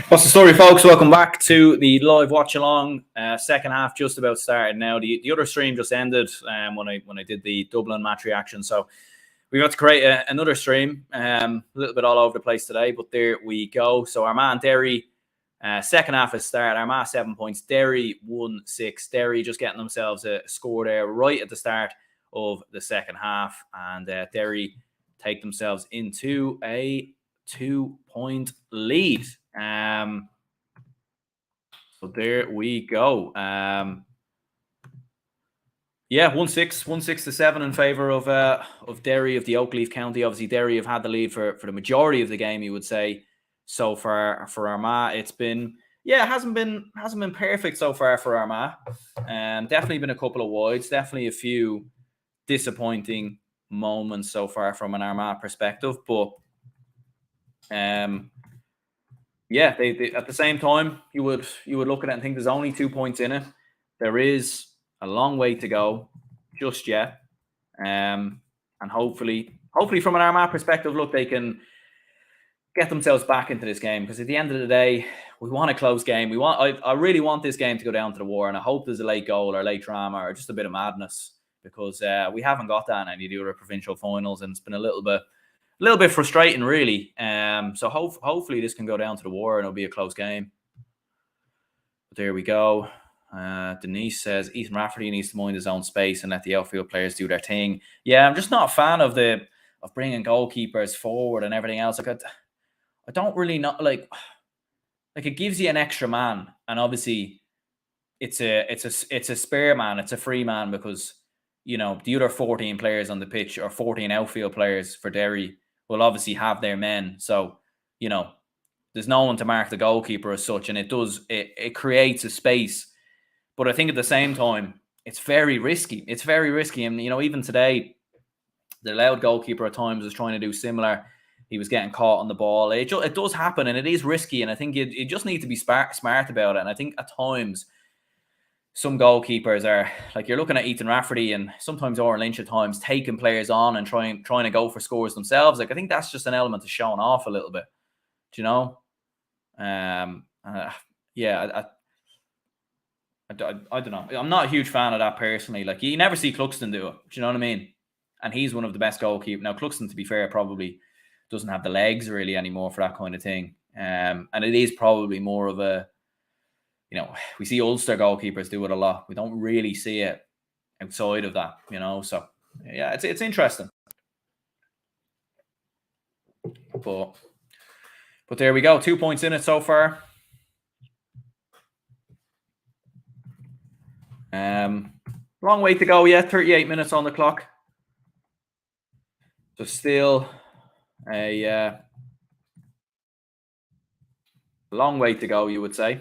What's the story, folks? Welcome back to the live watch along. Second half just about started now. The other stream just ended when I did the Dublin match reaction. So we got to create another stream. A little bit all over the place today, but there we go. So Armagh and Derry, second half has started. Armagh 7 points, Derry 1-6. Derry just getting themselves a score there right at the start of the second half, and Derry take themselves into a 2-point lead. So there we go. 1-6 in favour of Derry of the Oakleaf County. Obviously, Derry have had the lead for the majority of the game, you would say. So far for Armagh, it's been it hasn't been perfect so far for Armagh. Definitely been a couple of wides, definitely a few disappointing moments so far from an Armagh perspective, but they at the same time, you would look at it and think there's only 2 points in it. There is a long way to go just yet. And hopefully from an Armagh perspective, look, they can get themselves back into this game, because at the end of the day, we want a close game. I really want this game to go down to the wire, and I hope there's a late goal or late drama or just a bit of madness, because we haven't got that in any of the other provincial finals, and it's been a little bit frustrating, really. So hopefully this can go down to the wire and it'll be a close game. But there we go. Denise says Ethan Rafferty needs to mind his own space and let the outfield players do their thing. Yeah, I'm just not a fan of bringing goalkeepers forward and everything else. Like I don't really know. Like it gives you an extra man, and obviously it's a spare man, it's a free man, because the other 14 players on the pitch, or 14 outfield players for Derry, will obviously have their men. So, there's no one to mark the goalkeeper as such, and it creates a space. But I think at the same time, it's very risky. It's very risky. And, even today, the Loud goalkeeper at times was trying to do similar. He was getting caught on the ball. It does happen, and it is risky. And I think you just need to be smart about it. And I think at times, some goalkeepers are, like, you're looking at Ethan Rafferty and sometimes Oren Lynch at times, taking players on and trying to go for scores themselves. Like, I think that's just an element of showing off a little bit. Do you know? I don't know. I'm not a huge fan of that personally. Like, you never see Cluxton do it. Do you know what I mean? And he's one of the best goalkeepers. Now, Cluxton, to be fair, probably doesn't have the legs really anymore for that kind of thing. And it is probably more of a, we see Ulster goalkeepers do it a lot. We don't really see it outside of that, So, yeah, it's interesting. But there we go. 2 points in it so far. Long way to go. Yeah, 38 minutes on the clock. So still a long way to go, you would say.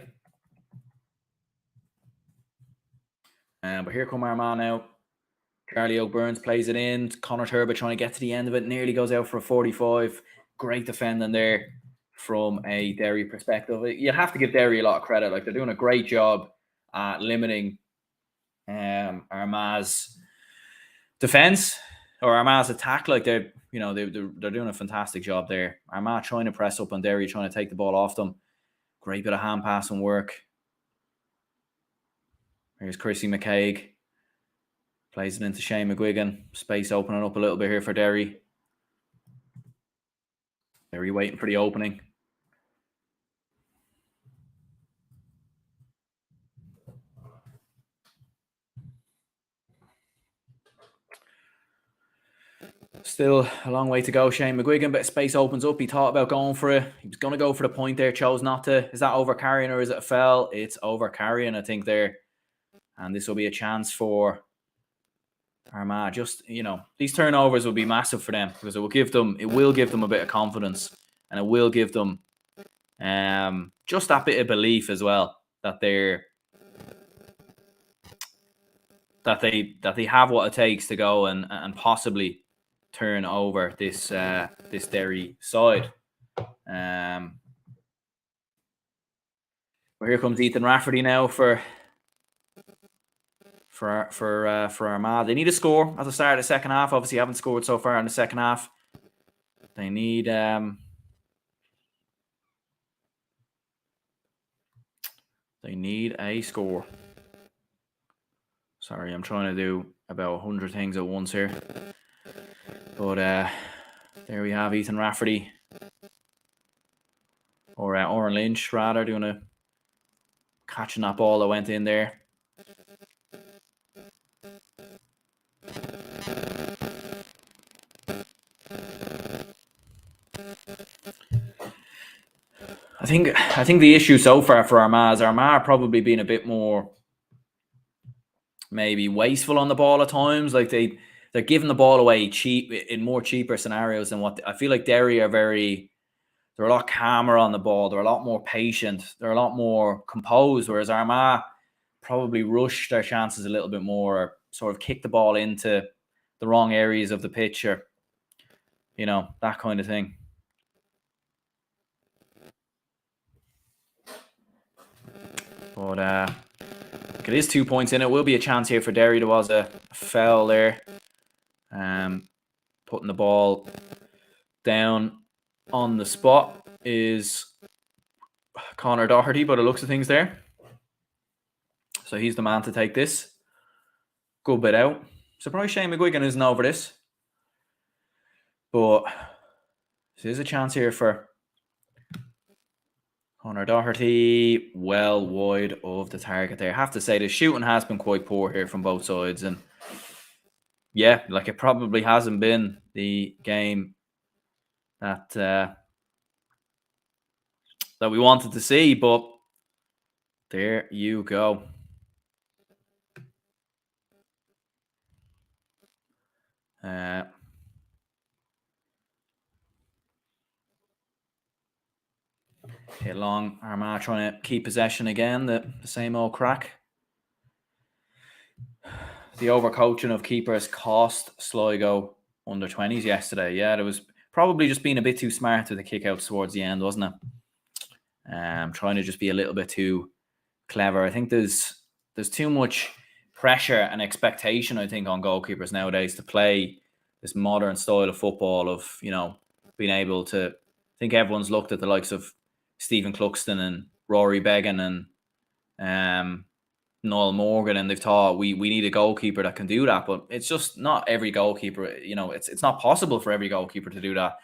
But here come Armagh now. Charlie O'Byrne plays it in. Connor Turbo trying to get to the end of it. Nearly goes out for a 45. Great defending there from a Derry perspective. You have to give Derry a lot of credit. Like, they're doing a great job at limiting Armagh's defense or Armagh's attack. Like, they're doing a fantastic job there. Armagh trying to press up on Derry, trying to take the ball off them. Great bit of hand passing work. Here's Chrissy McCaig. Plays it into Shane McGuigan. Space opening up a little bit here for Derry. Derry waiting for the opening. Still a long way to go. Shane McGuigan, but space opens up. He thought about going for it. He was going to go for the point there, chose not to. Is that over carrying or is it a foul? It's over carrying, I think, there. And this will be a chance for Armagh. Just, these turnovers will be massive for them, because it will give them a bit of confidence, and it will give them just that bit of belief as well that they have what it takes to go and possibly turn over this Derry side. Well, here comes Ethan Rafferty now for Armagh. They need a score at the start of the second half. Obviously, haven't scored so far in the second half. They need They need a score. Sorry, I'm trying to do about 100 things at once here. But there we have Ethan Rafferty. Or Oren Lynch, rather, catching that ball that went in there. I think the issue so far for Armagh is Armagh probably been a bit more maybe wasteful on the ball at times. Like they're giving the ball away cheap in more cheaper scenarios than what I feel like Derry are they're a lot calmer on the ball. They're a lot more patient. They're a lot more composed. Whereas Armagh probably rush their chances a little bit more, or sort of kick the ball into the wrong areas of the pitch, or that kind of thing. But it is 2 points in. It will be a chance here for Derry. There was a foul there, putting the ball down on the spot is Conor Doherty, by the looks of things there. So he's the man to take this. Good bit out. Surprised Shane McGuigan isn't over this. But there's a chance here for Conor Doherty. Well wide of the target there. I have to say the shooting has been quite poor here from both sides. And yeah, like it probably hasn't been the game that we wanted to see. But there you go. Hit long. Armagh trying to keep possession again. The same old crack. The overcoaching of keepers cost Sligo under 20s yesterday. Yeah, there was probably just being a bit too smart with the kick outs towards the end, wasn't it? Trying to just be a little bit too clever. I think there's too much pressure and expectation, I think, on goalkeepers nowadays to play this modern style of football of, being able to. I think everyone's looked at the likes of Stephen Cluxton and Rory Beggan and Noel Morgan, and they've thought we need a goalkeeper that can do that. But it's just not every goalkeeper. It's not possible for every goalkeeper to do that.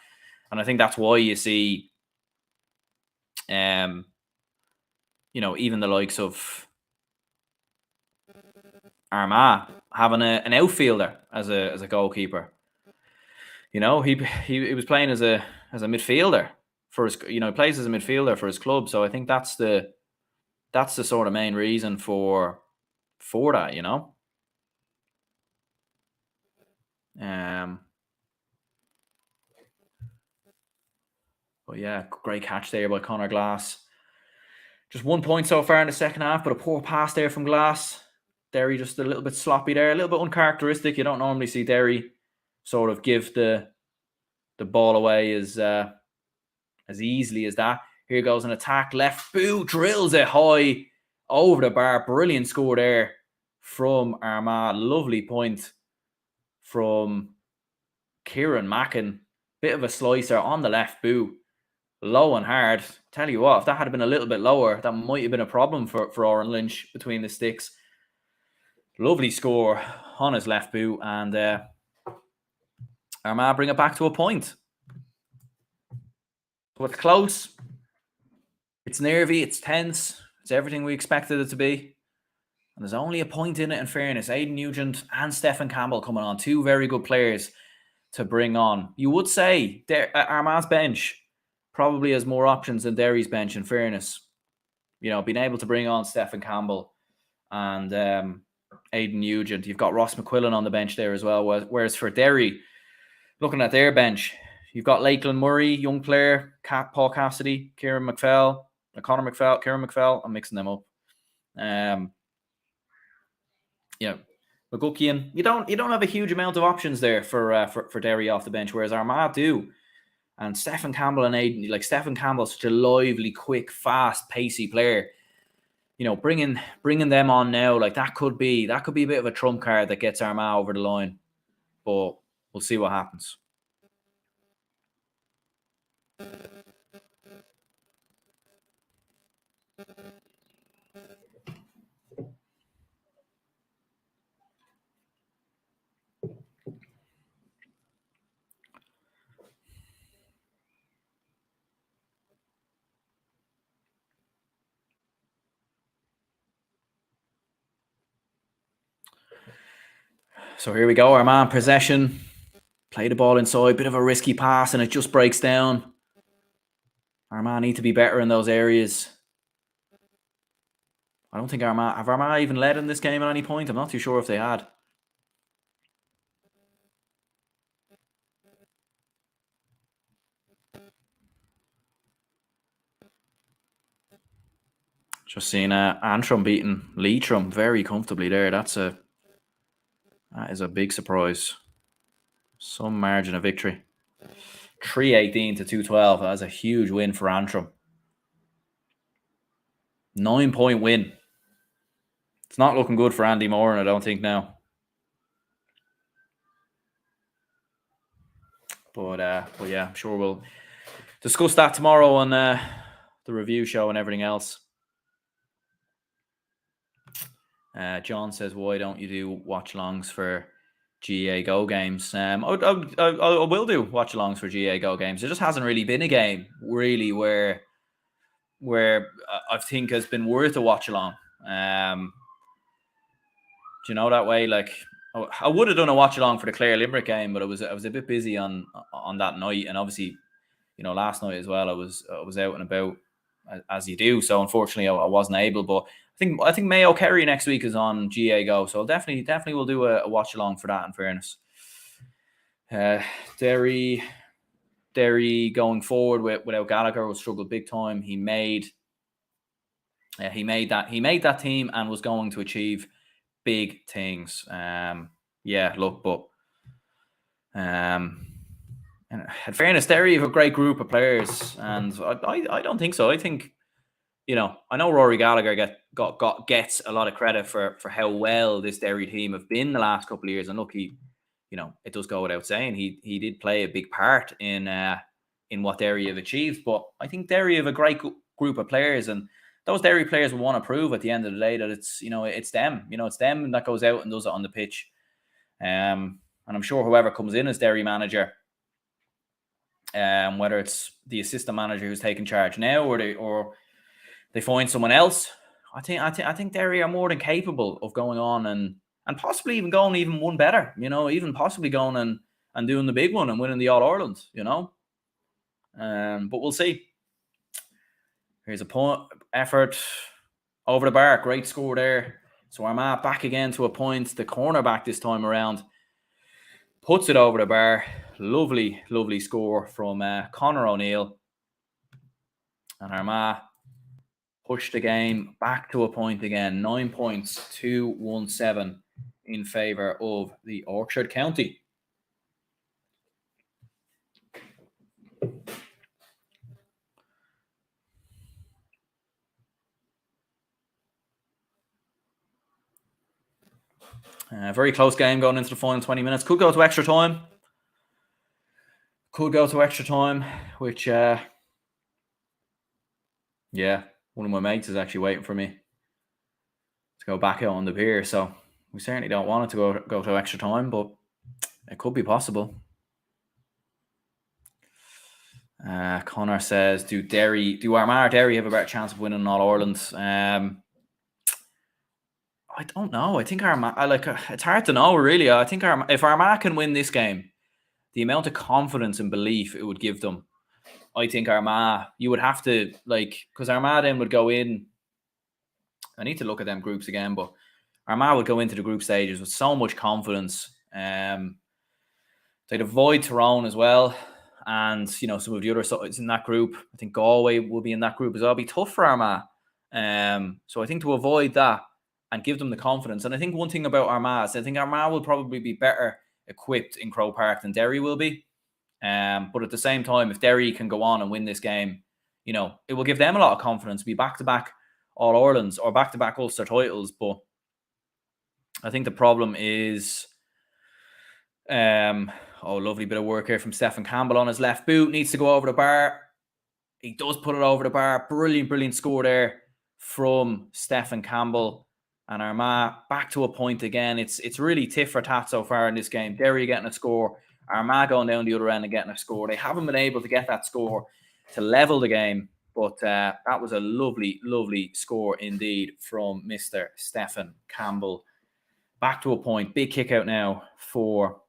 And I think that's why you see, even the likes of Armagh having an outfielder as a goalkeeper. He was playing as a midfielder for his. He plays as a midfielder for his club. So I think that's the sort of main reason for that. But yeah, great catch there by Conor Glass. Just 1 point so far in the second half, but a poor pass there from Glass. Derry just a little bit sloppy there, a little bit uncharacteristic. You don't normally see Derry sort of give the ball away as easily as that. Here goes an attack, left boot, drills it high over the bar. Brilliant score there from Armagh. Lovely point from Kieran Mackin. Bit of a slicer on the left boot. Low and hard. Tell you what, if that had been a little bit lower, that might have been a problem for Oren Lynch between the sticks. Lovely score on his left boot, and Armagh bring it back to a point. So it's close. It's nervy. It's tense. It's everything we expected it to be. And there's only a point in it, in fairness. Aidan Nugent and Stephen Campbell coming on. Two very good players to bring on. You would say Armagh's bench probably has more options than Derry's bench, in fairness. Being able to bring on Stephen Campbell and Aidan Nugent. You've got Ross McQuillan on the bench there as well. Whereas for Derry, looking at their bench, you've got Lakeland Murray, young player, Paul Cassidy, Kieran McFell, Kieran McFell. I'm mixing them up. McGuckian. You don't have a huge amount of options there for Derry off the bench, whereas Armagh do. And Stephen Campbell and Aidan, like Stephen Campbell, such a lively, quick, fast, pacey player. Bringing them on now, like that could be a bit of a trump card that gets Armagh over the line. But we'll see what happens. So here we go. Armagh possession. Play the ball inside. Bit of a risky pass and it just breaks down. Armagh need to be better in those areas. I don't think Armagh... Have Armagh even led in this game at any point? I'm not too sure if they had. Just seeing Antrim beating Leitrim very comfortably there. That is a big surprise. Some margin of victory. 318 to 212. That's a huge win for Antrim. 9-point win. It's not looking good for Andy Moran, I don't think, now. But yeah, I'm sure we'll discuss that tomorrow on the review show and everything else. John says, why don't you do watch-alongs for GA Go games? I will do watch-alongs for GA Go games. There just hasn't really been a game, really, where I think has been worth a watch-along. Do you know that way? Like, I would have done a watch-along for the Clare Limerick game, but I was a bit busy on that night. And obviously, you know, last night as well, I was out and about, as you do. So unfortunately, I wasn't able. But I think Mayo Kerry next week is on GA Go, so I'll definitely will do a watch along for that. In fairness, Derry going forward without Gallagher will struggle big time. He made that team and was going to achieve big things. Yeah, look, but in fairness, Derry have a great group of players, and I don't think so. I think, you know, I know Rory Gallagher gets a lot of credit for how well this Derry team have been the last couple of years. And look, you know, it does go without saying he did play a big part in what Derry have achieved. But I think Derry have a great group of players, and those Derry players will want to prove at the end of the day that it's, you know, it's them. You know, it's them that goes out and does it on the pitch. And I'm sure whoever comes in as Derry manager, whether it's the assistant manager who's taking charge now or they find someone else, I think Derry are more than capable of going on and possibly even going even one better, you know, even possibly going and doing the big one and winning the All-Ireland, you know. But we'll see. Here's a point effort over the bar. Great score there. So Armagh back again to a point. The cornerback this time around puts it over the bar. Lovely, lovely score from Conor O'Neill. And Armagh push the game back to a point again. 9 points, 2-1-7 in favour of the Orchard County. Very close game going into the final 20 minutes. Could go to extra time. Which, yeah, one of my mates is actually waiting for me to go back out on the pier. So we certainly don't want it to go to extra time, but it could be possible. Connor says, do Armagh or Derry have a better chance of winning All-Ireland? I don't know. I think Armagh, it's hard to know, really. I think if Armagh can win this game, the amount of confidence and belief it would give them, I think Armagh, you would have to, because Armagh then would go in. I need to look at them groups again, but Armagh would go into the group stages with so much confidence. They'd avoid Tyrone as well. And, you know, some of the other sides in that group, I think Galway will be in that group as well. It'll be tough for Armagh. So I think to avoid that and give them the confidence. And I think one thing about Armagh is I think Armagh will probably be better equipped in Croke Park than Derry will be. But at the same time, if Derry can go on and win this game, you know, it will give them a lot of confidence, be back-to-back All-Irelands or back-to-back Ulster titles. But I think the problem is, lovely bit of work here from Stephen Campbell on his left boot. Needs to go over the bar. He does put it over the bar. Brilliant score there from Stephen Campbell. And Armagh back to a point again. It's really tit for tat so far in this game. Derry getting a score, Armagh going down the other end and getting a score. They haven't been able to get that score to level the game, but that was a lovely score indeed from Mr. Stephen Campbell. back to a point. Big kick out now for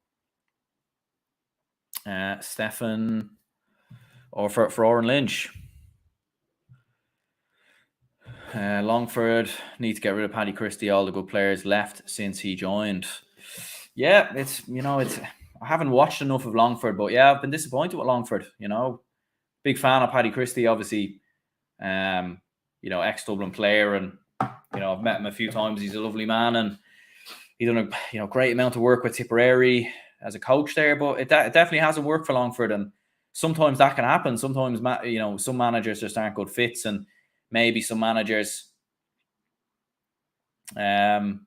Stefan, or for Oren Lynch. Longford need to get rid of Paddy Christie. All the good players left since he joined. Yeah, it's I haven't watched enough of Longford, but yeah, I've been disappointed with Longford. Big fan of Paddy Christie, obviously. Ex-Dublin player, and I've met him a few times. He's a lovely man, and he's done a great amount of work with Tipperary as a coach there. But it definitely hasn't worked for Longford, and sometimes that can happen. Sometimes some managers just aren't good fits, and maybe some managers, some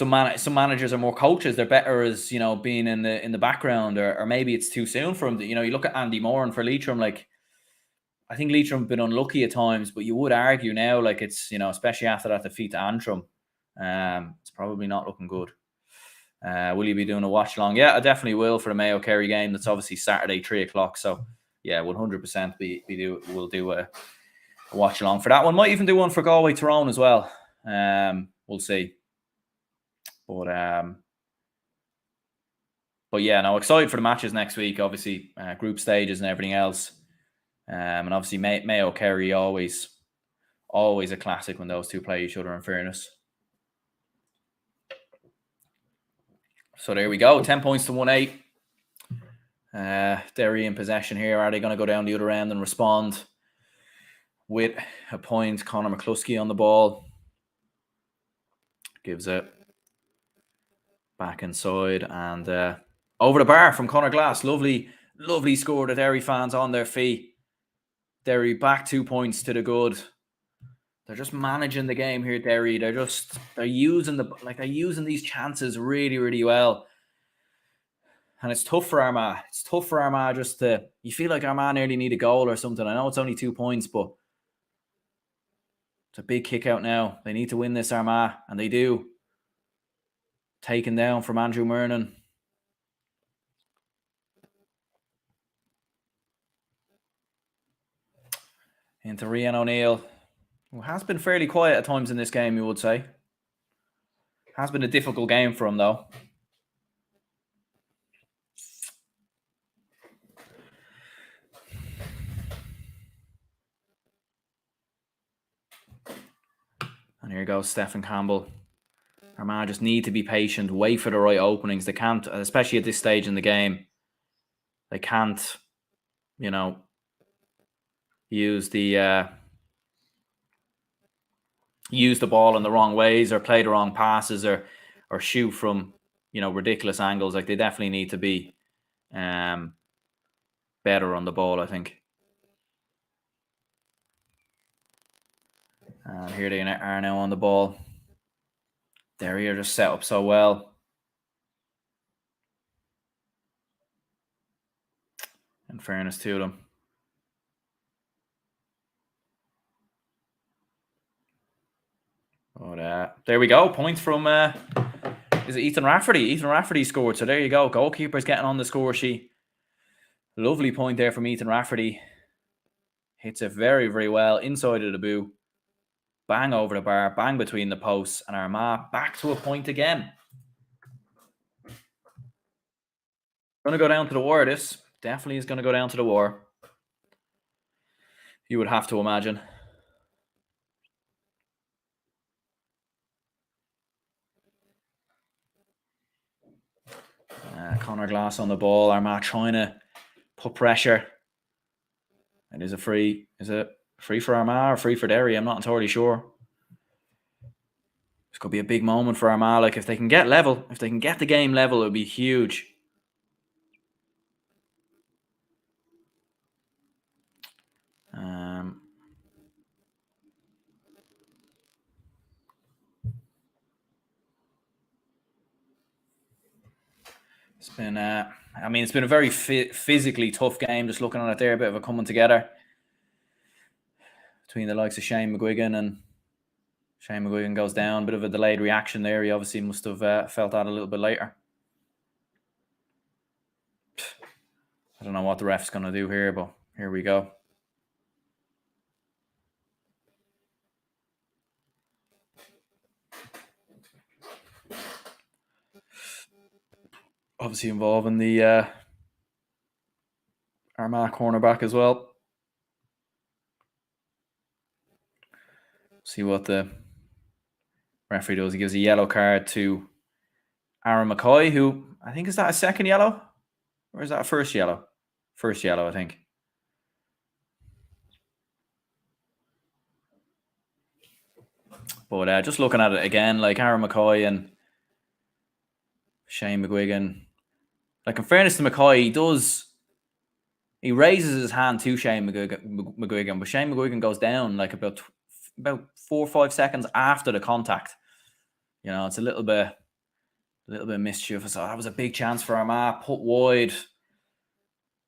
managers are more coaches. They're better as being in the background, or maybe it's too soon for him. You look at Andy Moore and for Leitrim, like, I think Leitrim have been unlucky at times, but you would argue now, like, it's especially after that defeat to Antrim, it's probably not looking good. Will you be doing a watch along? Yeah, I definitely will for the Mayo Kerry game. That's obviously Saturday 3:00. So yeah, 100% we'll do a watch along for that one. Might even do one for Galway Tyrone as well. We'll see. But yeah, no, excited for the matches next week. Obviously, group stages and everything else. And obviously Mayo Kerry always a classic when those two play each other, in fairness. So there we go, 10 points to 1-8. Derry in possession here. Are they going to go down the other end and respond with a point? Conor McCluskey on the ball. Gives it back inside and over the bar from Conor Glass. Lovely score. The Derry fans on their feet. Derry back 2 points to the good. They're just managing the game here, Derry. They're using these chances really, really well. And it's tough for Armagh. You feel like Armagh nearly need a goal or something. I know it's only 2 points, but it's a big kick out now. They need to win this, Armagh, and they do. Taken down from Andrew Murnan. Into Rian O'Neill, who has been fairly quiet at times in this game, you would say. Has been a difficult game for him, though. And here goes Stephen Campbell. Armagh just need to be patient, wait for the right openings. They can't, especially at this stage in the game, they can't, use the ball in the wrong ways, or play the wrong passes, or shoot from ridiculous angles. Like, they definitely need to be better on the ball, I think. And here they are now on the ball. Derry are just set up so well. In fairness to them. But there we go. Point from is it Ethan Rafferty? Ethan Rafferty scored. So there you go. Goalkeeper's getting on the score sheet. Lovely point there from Ethan Rafferty. Hits it very, very well inside of the boo. Bang over the bar, bang between the posts, and Armagh back to a point again. Going to go down to the wire. This definitely is going to go down to the wire. You would have to imagine. Conor Glass on the ball. Armagh trying to put pressure. It is a free. Is it free for Armagh or free for Derry? I'm not entirely sure. This could be a big moment for Armagh. Like, if they can get level, if they can get the game level, it would be huge. It's been, it's been a very physically tough game. Just looking at it there, a bit of a coming together between the likes of Shane McGuigan, and Shane McGuigan goes down. Bit of a delayed reaction there. He obviously must have felt that a little bit later. I don't know what the ref's going to do here, but here we go. obviously involving the Armagh cornerback as well. See what the referee does. He gives a yellow card to Aaron McCoy, who I think, is that a second yellow? Or is that a first yellow? First yellow, I think. But just looking at it again, like Aaron McCoy and Shane McGuigan, like in fairness to McCoy, he raises his hand to Shane McGuigan, but Shane McGuigan goes down like about 4 or 5 seconds after the contact. You know, it's a little bit mischievous. So that was a big chance for Armagh, put wide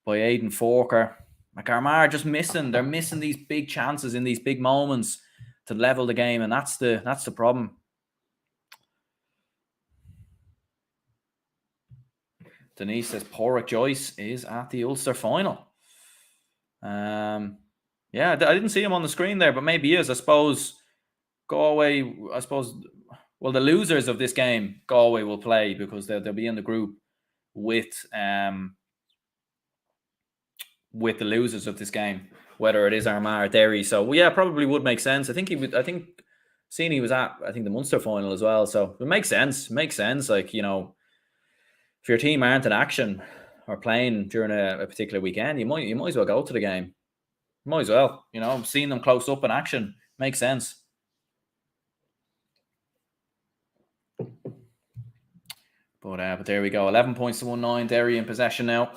by Aidan Forker. Like Armagh are just missing. They're missing these big chances in these big moments to level the game, and that's the problem. Denise says Porrick Joyce is at the Ulster final. Yeah, I didn't see him on the screen there, but maybe he is. I suppose Galway. Well, the losers of this game, Galway will play because they'll be in the group with the losers of this game, whether it is Armagh or Derry. So, well, yeah, probably would make sense. I think seeing he was at, I think, the Munster final as well. So it makes sense. Like, you know, if your team aren't in action or playing during a particular weekend, you might as well go to the game. Might as well, you know, seeing them close up in action makes sense. But there we go. 11 points to 1-9. Derry in possession now.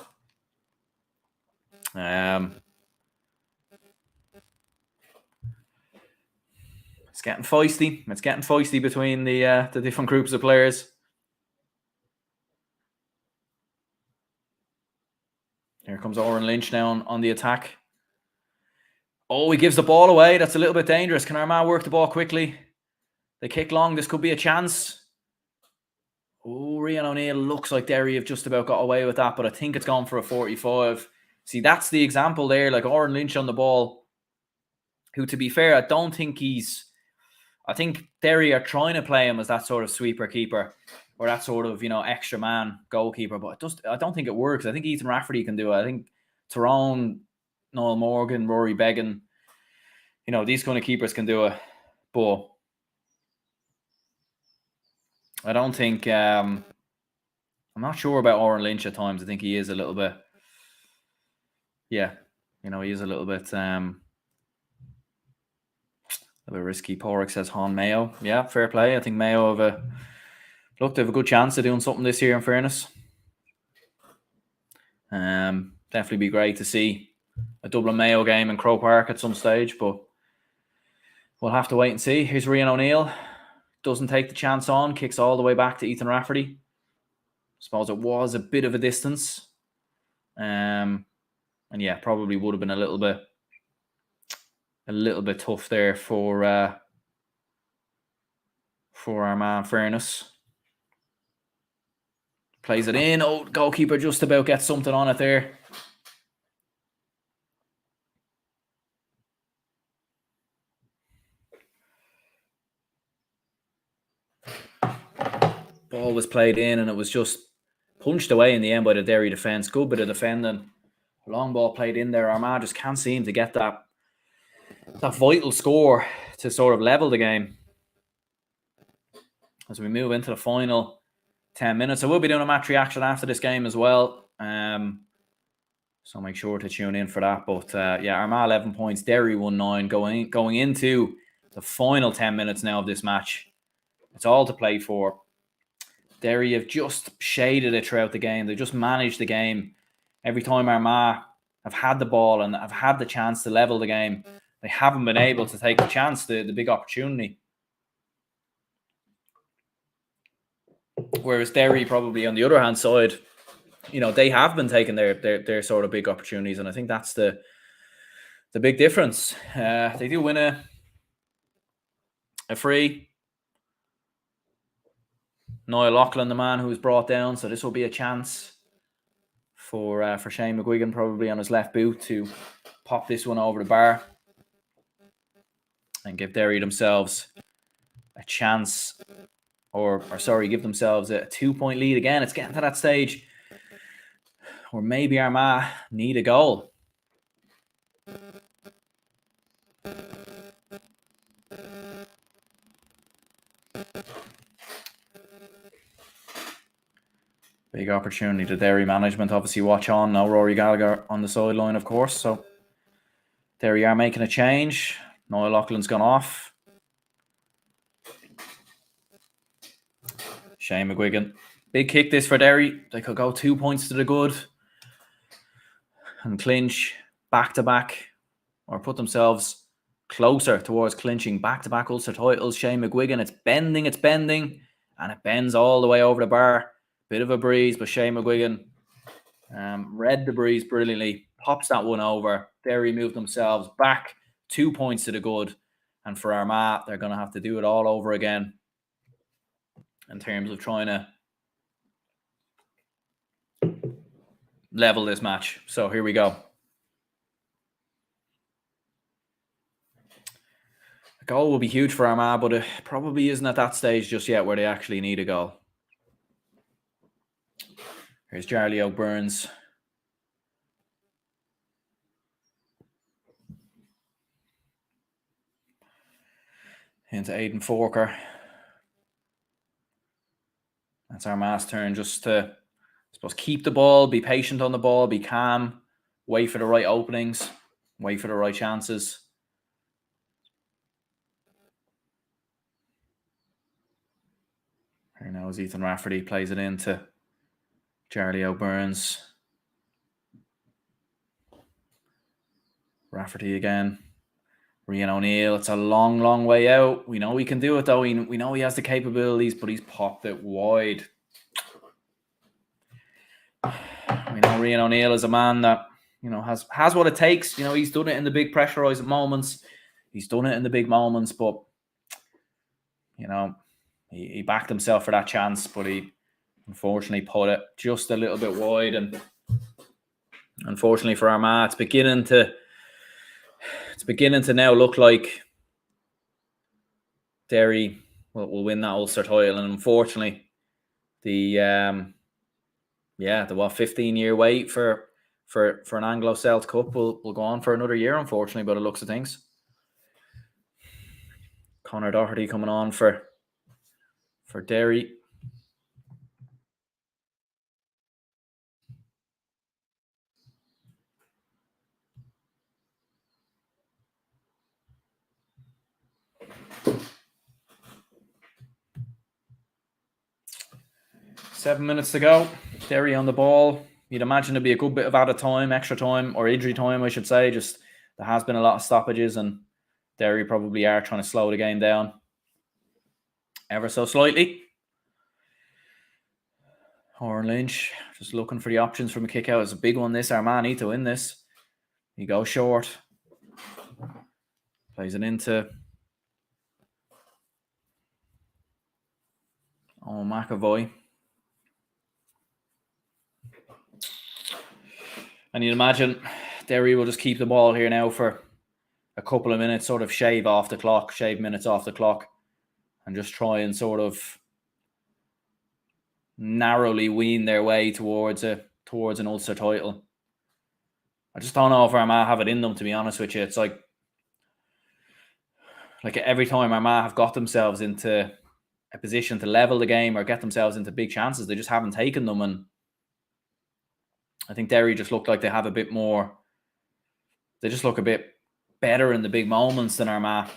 It's getting feisty. It's getting feisty between the different groups of players. Here comes Oren Lynch now on the attack. Oh, he gives the ball away. That's a little bit dangerous. Can Armagh work the ball quickly? They kick long. This could be a chance. Oh, Rian O'Neill looks like Derry have just about got away with that, but I think it's gone for a 45. See, that's the example there. Like Oren Lynch on the ball, who, to be fair, I think Derry are trying to play him as that sort of sweeper keeper or that sort of, you know, extra man goalkeeper, but I don't think it works. I think Ethan Rafferty can do it. I think Tyrone, Noel Morgan, Rory Beggan, you know, these kind of keepers can do it. But I don't think, I'm not sure about Oren Lynch at times. I think he is a little bit, yeah, you know, he is a little bit risky. Porrick says Han Mayo. Yeah, fair play. I think Mayo have a good chance of doing something this year, in fairness. Definitely be great to see a Dublin Mayo game in Croke Park at some stage, but we'll have to wait and see. Here's Rian O'Neill. Doesn't take the chance on. Kicks all the way back to Ethan Rafferty. Suppose it was a bit of a distance. And yeah, probably would have been a little bit tough there for Armagh, in fairness. Plays it in. Oh, goalkeeper just about gets something on it there. Ball was played in and it was just punched away in the end by the Derry defence. Good bit of defending. Long ball played in there. Armagh just can't seem to get that vital score to sort of level the game. As we move into the final 10 minutes. I will be doing a match reaction after this game as well. So make sure to tune in for that. But yeah, Armagh 11 points, Derry 1-9 going into the final 10 minutes now of this match. It's all to play for. Derry have just shaded it throughout the game. They just managed the game. Every time Armagh have had the ball and have had the chance to level the game, they haven't been able to take the chance, the big opportunity. Whereas Derry, probably on the other hand side, you know, they have been taking their sort of big opportunities, and I think that's the big difference. They do win a free. Niall Loughlin, the man who was brought down, so this will be a chance for Shane McGuigan, probably on his left boot, to pop this one over the bar and give Derry themselves a chance or sorry, give themselves a 2-point lead again. It's getting to that stage where maybe Armagh need a goal. Big opportunity to Derry management. Obviously, watch on. No Rory Gallagher on the sideline, of course. So Derry are making a change. Niall Loughlin's gone off. Shane McGuigan. Big kick this for Derry. They could go 2 points to the good and clinch back-to-back, or put themselves closer towards clinching back-to-back Ulster titles. Shane McGuigan, it's bending, and it bends all the way over the bar. Bit of a breeze, but Shane McGuigan read the breeze brilliantly, pops that one over. Derry moved themselves back 2 points to the good, and for Armagh, they're going to have to do it all over again in terms of trying to level this match. So here we go. A goal will be huge for Armagh, but it probably isn't at that stage just yet where they actually need a goal. Here's Charlie O'Byrne's. Into Aidan Forker. That's Armagh's turn, just to, I suppose, keep the ball, be patient on the ball, be calm, wait for the right openings, wait for the right chances. Here now is Ethan Rafferty, plays it into Charlie O'Byrne's. Rafferty again. Rian O'Neill, it's a long, long way out. We know he can do it, though. We know he has the capabilities, but he's popped it wide. We know Rian O'Neill is a man that, has what it takes. He's done it in the big pressurizing moments. He's done it in the big moments, but, he backed himself for that chance, but he unfortunately put it just a little bit wide. And unfortunately for Armagh, it's beginning to now look like Derry will win that Ulster title. And unfortunately, the 15-year wait for an Anglo-Celt Cup will go on for another year, unfortunately, by the looks of things. Conor Doherty coming on for Derry. Seven minutes to go. Derry on the ball. You'd imagine it'd be a good bit of added time, extra time, or injury time, I should say. Just there has been a lot of stoppages, and Derry probably are trying to slow the game down ever so slightly. Oren Lynch just looking for the options from a kick out. It's a big one, this. Armagh need to win this. He goes short. Plays it into McAvoy. And you'd imagine Derry will just keep the ball here now for a couple of minutes, sort of shave minutes off the clock, and just try and sort of narrowly wean their way towards an Ulster title. I just don't know if Armagh have it in them, to be honest with you. It's like every time Armagh have got themselves into a position to level the game or get themselves into big chances, they just haven't taken them. And I think Derry just look like they have a bit more. They just look a bit better in the big moments than Armagh.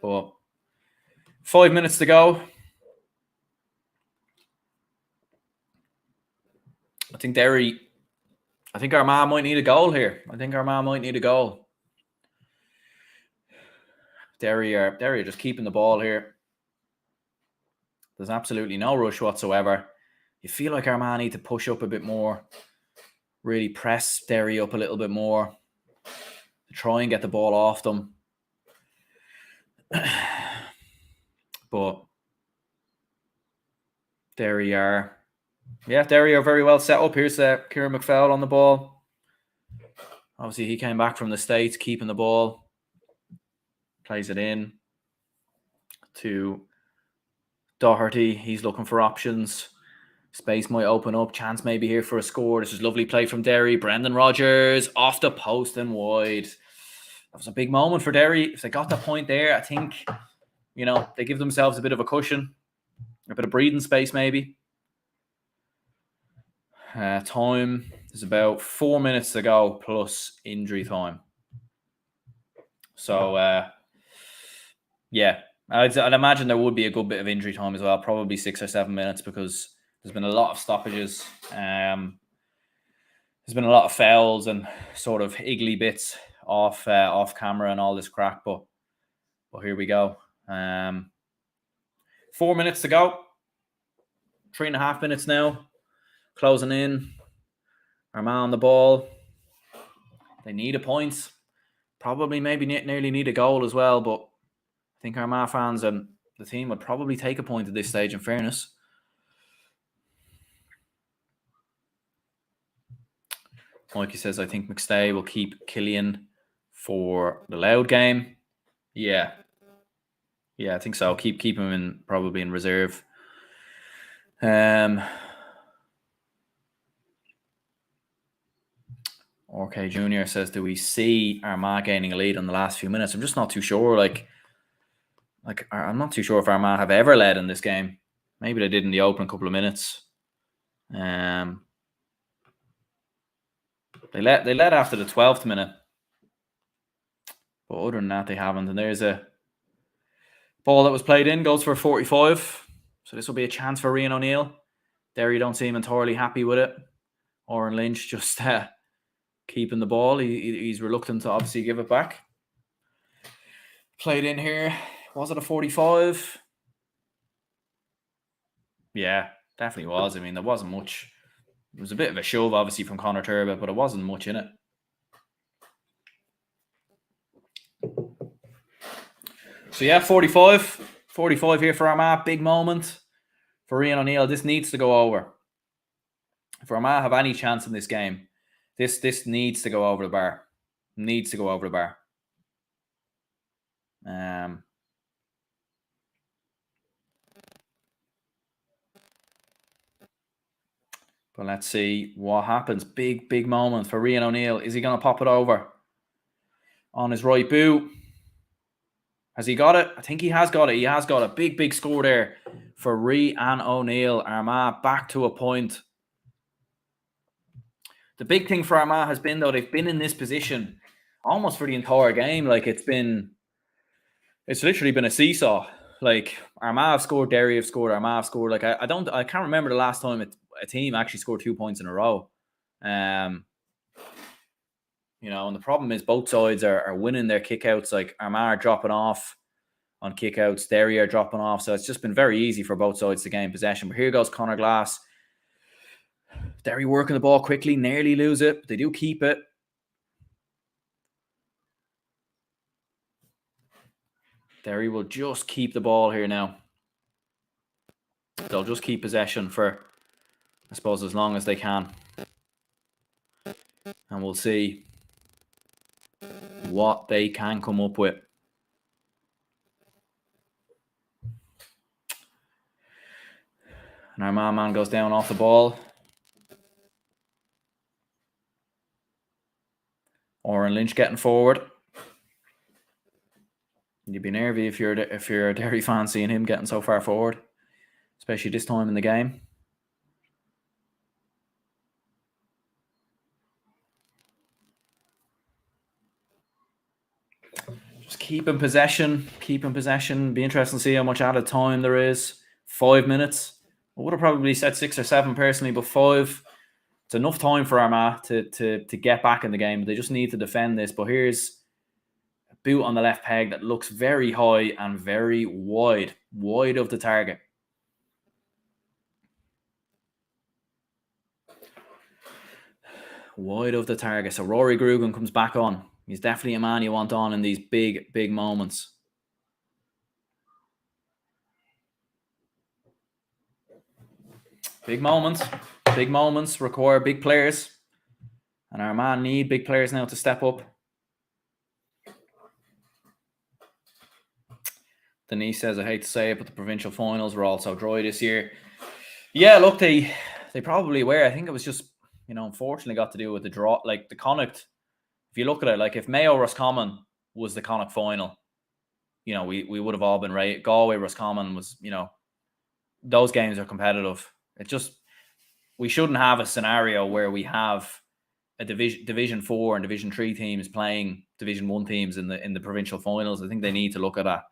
But 5 minutes to go. I think Armagh might need a goal here. Derry are just keeping the ball here. There's absolutely no rush whatsoever. You feel like Armagh need to push up a bit more, really press Derry up a little bit more to try and get the ball off them. But Derry are very well set up. Here's Kieran McFell on the ball. Obviously, he came back from the States, keeping the ball. Plays it in to Doherty, he's looking for options. Space might open up. Chance maybe here for a score. This is lovely play from Derry. Brendan Rodgers off the post and wide. That was a big moment for Derry. If they got that point there, I think, they give themselves a bit of a cushion, a bit of breathing space maybe. Time is about 4 minutes to go plus injury time. So, I'd imagine there would be a good bit of injury time as well, probably 6 or 7 minutes, because there's been a lot of stoppages. There's been a lot of fouls and sort of iggly bits off camera and all this crack, but here we go. 4 minutes to go. 3.5 minutes now. Closing in. Armagh on the ball. They need a point. Probably maybe nearly need a goal as well, but I think Armagh fans and the team would probably take a point at this stage, in fairness. Mikey says, I think McStay will keep Killian for the Loud game. Yeah, I think so. Keep him probably in reserve. RK Jr. says, do we see Armagh gaining a lead in the last few minutes? I'm just not too sure. Like I'm not too sure if Armagh have ever led in this game. Maybe they did in the opening couple of minutes. They led after the 12th minute. But other than that, they haven't. And there's a ball that was played in, goes for 45. So this will be a chance for Rian O'Neill. Derry don't seem entirely happy with it. Oren Lynch just keeping the ball. He's reluctant to obviously give it back. Played in here. Was it a 45? Yeah, definitely was. I mean, there wasn't much. It was a bit of a shove, obviously, from Conor Turbo, but it wasn't much in it. So yeah, 45 here for Armagh. Big moment for Rian O'Neill. This needs to go over. If Armagh have any chance in this game, this needs to go over the bar. Needs to go over the bar. But let's see what happens. Big moment for Rian O'Neill. Is he going to pop it over on his right boot? Has he got it? I think he has got it. He has got it. Big score there for Rian O'Neill. Armagh back to a point. The big thing for Armagh has been, though, they've been in this position almost for the entire game. Like, it's literally been a seesaw. Like, Armagh have scored, Derry have scored, Armagh have scored. Like, I can't remember the last time a team actually scored 2 points in a row. And the problem is both sides are winning their kickouts. Like, Armagh are dropping off on kickouts, Derry are dropping off. So it's just been very easy for both sides to gain possession. But here goes Conor Glass. Derry working the ball quickly, nearly lose it, but they do keep it. Derry will just keep the ball here now. They'll just keep possession for, I suppose, as long as they can. And we'll see what they can come up with. And our man goes down off the ball. Oren Lynch getting forward. You'd be nervy if you're a Derry fan seeing him getting so far forward, especially this time in the game. Just keeping possession. Be interesting to see how much added time there is. 5 minutes. I would have probably said 6 or 7 personally, but 5. It's enough time for Armagh to get back in the game. They just need to defend this. But here's a boot on the left peg that looks very high and very wide of the target. Wide of the target. So Rory Grugan comes back on. He's definitely a man you want on in these big moments. Big moments require big players. And Armagh need big players now to step up. Denise says, I hate to say it, but the provincial finals were also dry this year. Yeah, look, they probably were. I think it was just, unfortunately got to do with the draw. Like the Connacht, if you look at it, like if Mayo Roscommon was the Connacht final, we would have all been right. Galway Roscommon was, those games are competitive. It just, we shouldn't have a scenario where we have a Division 4 and Division 3 teams playing Division 1 teams in the provincial finals. I think they need to look at that.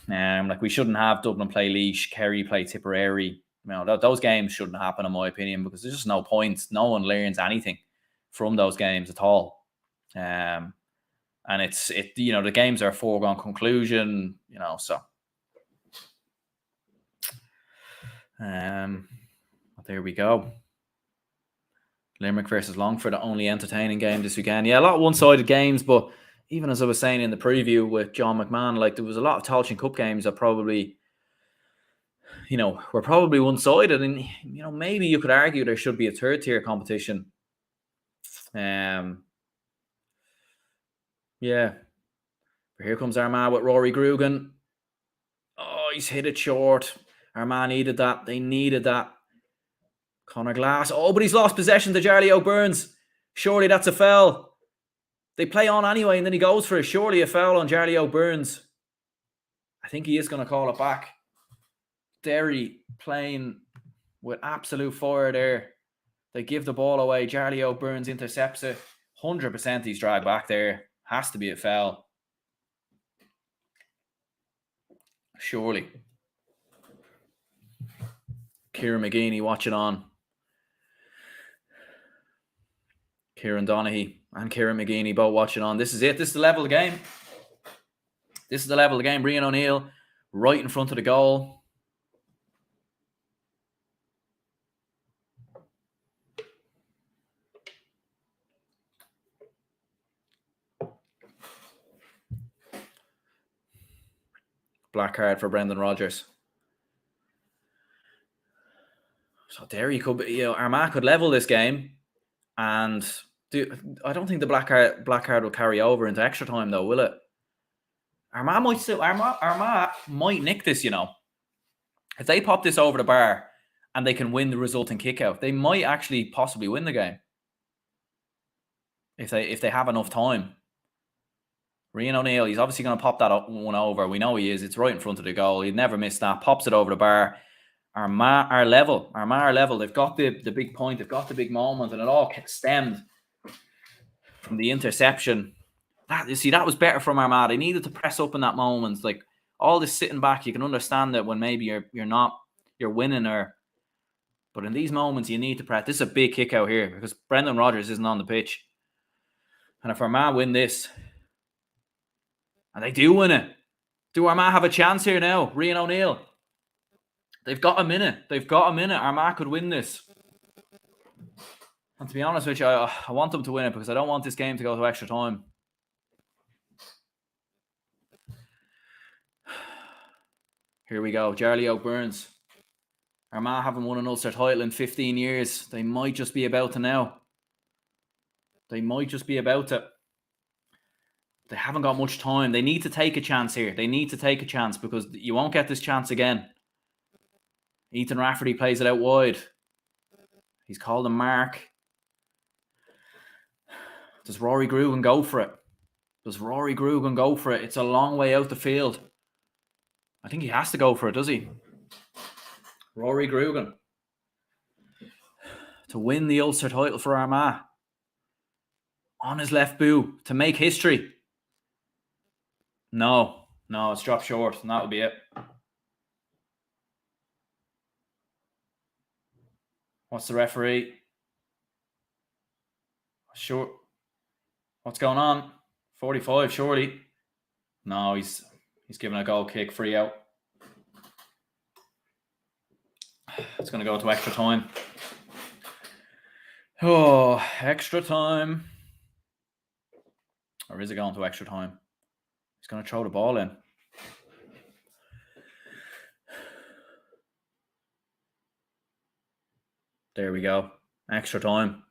Like we shouldn't have Dublin play Laois, Kerry play Tipperary. Those games shouldn't happen, in my opinion, because there's just no point. No one learns anything from those games at all. And the games are a foregone conclusion. So. There we go. Limerick versus Longford, the only entertaining game this weekend. Yeah, a lot of one-sided games, but even as I was saying in the preview with John McMahon, like there was a lot of Tailteann Cup games that probably, were probably one-sided, and maybe you could argue there should be a third-tier competition. Yeah. But here comes Armagh with Rory Grugan. Oh, he's hit it short. Armagh needed that. They needed that. Conor Glass. Oh, but he's lost possession to Charlie O'Byrnes. Surely that's a foul. They play on anyway, and then he goes for it. Surely a foul on Charlie O'Byrnes. I think he is going to call it back. Derry playing with absolute fire there. They give the ball away. Charlie O'Byrnes intercepts it. 100% he's dragged back there. Has to be a foul. Surely. Kieran McGeeney watching on. Kieran Donaghy and Kieran McGeeney both watching on. This is it. This is the level of the game. This is the level of the game. Brian O'Neill right in front of the goal. Black card for Brendan Rodgers. So Derry could be, Armagh could level this game, and I don't think the black card will carry over into extra time though, will it? Armagh might nick this, If they pop this over the bar and they can win the resulting kick out, they might actually possibly win the game. If they have enough time. Rian O'Neill, he's obviously going to pop that one over. We know he is. It's right in front of the goal. He'd never miss that. Pops it over the bar. Armagh are level. They've got the big point. They've got the big moment, and it all stemmed from the interception. That was better from Armagh. They needed to press up in that moment. Like all this sitting back, you can understand that when maybe you're winning, but in these moments you need to press. This is a big kick out here because Brendan Rodgers isn't on the pitch, and if Armagh win this, and they do win it, do Armagh have a chance here now? Rian O'Neill. They've got a minute. Armagh could win this. And to be honest with you, I want them to win it because I don't want this game to go to extra time. Here we go. Charlie O'Byrnes. Armagh haven't won an Ulster title in 15 years. They might just be about to now. They haven't got much time. They need to take a chance here. Because you won't get this chance again. Ethan Rafferty plays it out wide. He's called a mark. Does Rory Grugan go for it? It's a long way out the field. I think he has to go for it, does he? Rory Grugan. To win the Ulster title for Armagh. On his left boot. To make history. No, it's dropped short, and that will be it. What's the referee? Sure. What's going on? 45, surely. No, he's giving a goal kick, free out. It's going to go to extra time. Oh, extra time. Or is it going to extra time? He's going to throw the ball in. There we go. Extra time.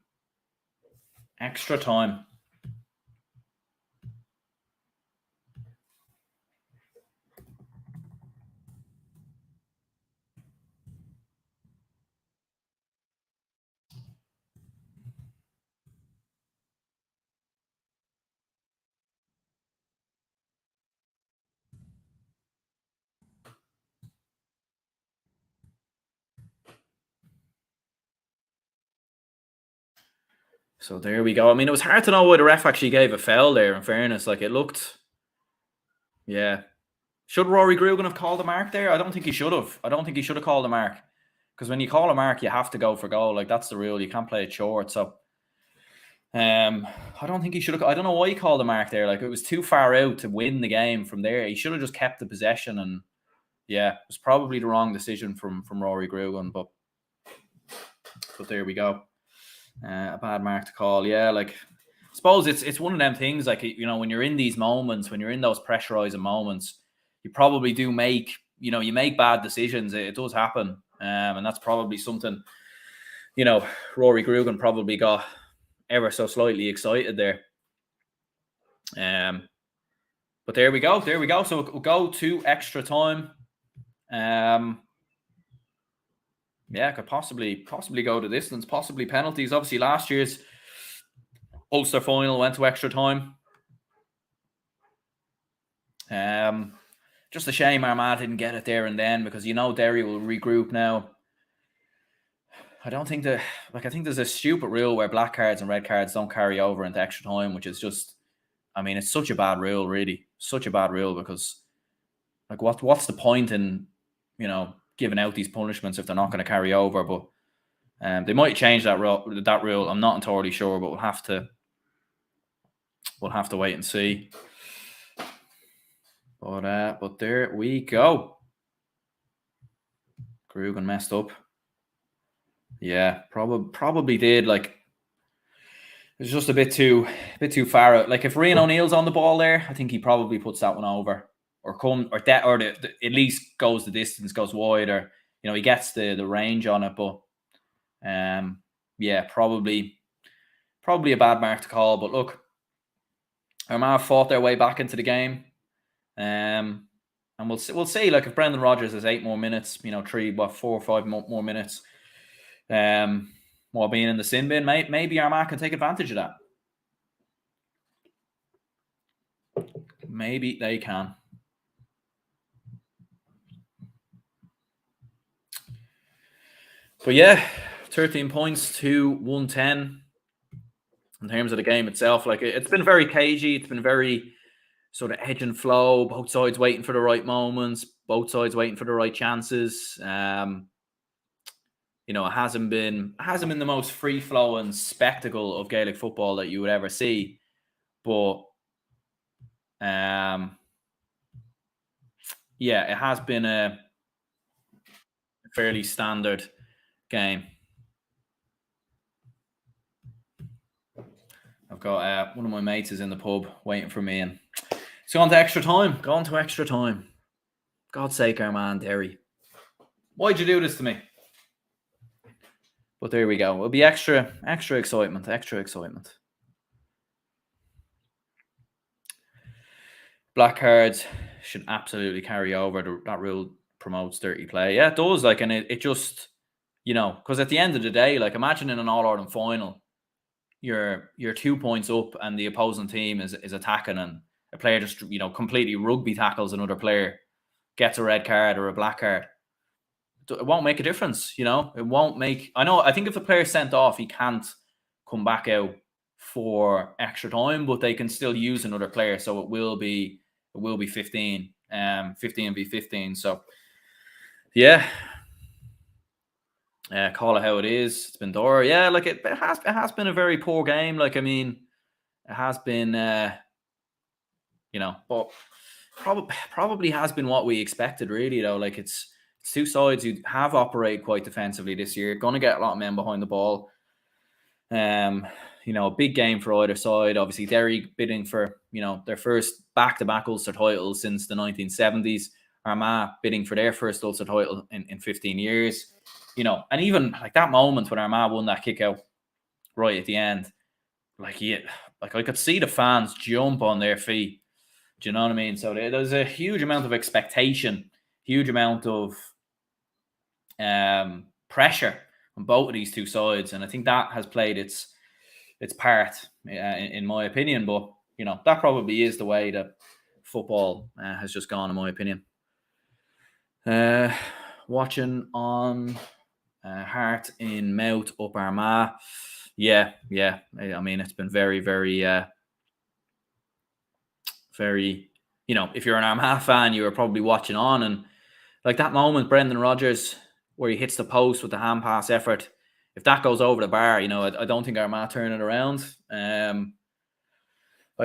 So there we go. I mean, it was hard to know why the ref actually gave a foul there, in fairness. Like, it looked, yeah. Should Rory Grugan have called a mark there? I don't think he should have. I don't think he should have called a mark. Because when you call a mark, you have to go for goal. Like, that's the rule. You can't play it short. So, I don't think he should have. I don't know why he called a mark there. Like, it was too far out to win the game from there. He should have just kept the possession. And yeah, it was probably the wrong decision from Rory Grugan. But there we go. A bad mark to call. Yeah, like, I suppose it's one of them things. Like, you know, when you're in these moments, when you're in those pressurizing moments, you probably do make, you know, you make bad decisions. It does happen. And that's probably something, you know, Rory Grugan probably got ever so slightly excited there. But there we go. There we go. So we'll go to extra time. Yeah, could possibly go the distance, possibly penalties. Obviously, last year's Ulster final went to extra time. Just a shame Armagh didn't get it there and then, because, you know, Derry will regroup now. I don't think I think there's a stupid rule where black cards and red cards don't carry over into extra time, which is just, I mean, it's such a bad rule, really. Such a bad rule, because, like, what's the point in, you know, giving out these punishments if they're not going to carry over? But they might change that rule. I'm not entirely sure, but we'll have to wait and see. But there we go. Grugan messed up. Yeah, probably did. Like, it's just a bit too far out. Like, if Rian O'Neill's on the ball there, I think he probably puts that one over, or at least goes the distance, goes wide, or, you know, he gets the range on it. But yeah, probably a bad mark to call. But look, Armagh fought their way back into the game. And we'll see. Like, if Brendan Rodgers has 8 more minutes, you know, 4 or 5 more minutes, while being in the sin bin, maybe Armagh can take advantage of that. Maybe they can. But yeah, 13 points to 110 in terms of the game itself. Like, it's been very cagey. It's been very sort of edge and flow. Both sides waiting for the right moments. Both sides waiting for the right chances. You know, it hasn't been the most free flowing spectacle of Gaelic football that you would ever see. But yeah, it has been a fairly standard game. I've got one of my mates is in the pub waiting for me, and it's gone to extra time. God's sake, Armagh, Derry. Why'd you do this to me? But there we go. It'll be extra excitement. Black cards should absolutely carry over. That rule promotes dirty play. Yeah, it does. Like, and it just, you know, because at the end of the day, like, imagine in an All-Ireland final, you're 2 points up and the opposing team is attacking, and a player just, you know, completely rugby tackles another player, gets a red card or a black card. It won't make a difference, you know. It won't make. I think if the player's sent off, he can't come back out for extra time, but they can still use another player. So it will be 15, 15 v 15. So yeah, call it how it is. It's been Dora. Yeah, like, it has been a very poor game. Like, I mean, it has been, you know, but probably has been what we expected, really, though. Like, it's two sides who have operated quite defensively this year. Going to get a lot of men behind the ball. You know, a big game for either side. Obviously, Derry bidding for, you know, their first back-to-back Ulster title since the 1970s. Armagh bidding for their first Ulster title in 15 years. You know, and even like that moment when Armagh won that kick out right at the end, like, I could see the fans jump on their feet. Do you know what I mean? So there's a huge amount of expectation, huge amount of pressure on both of these two sides, and I think that has played its part, in my opinion. But, you know, that probably is the way that football has just gone, in my opinion. Watching on Heart in mouth up Armagh. Yeah. I mean, it's been very, very, very. If you're an Armagh fan, you were probably watching on, and like that moment, Brendan Rodgers, where he hits the post with the hand pass effort. If that goes over the bar, I don't think Armagh turn it around. I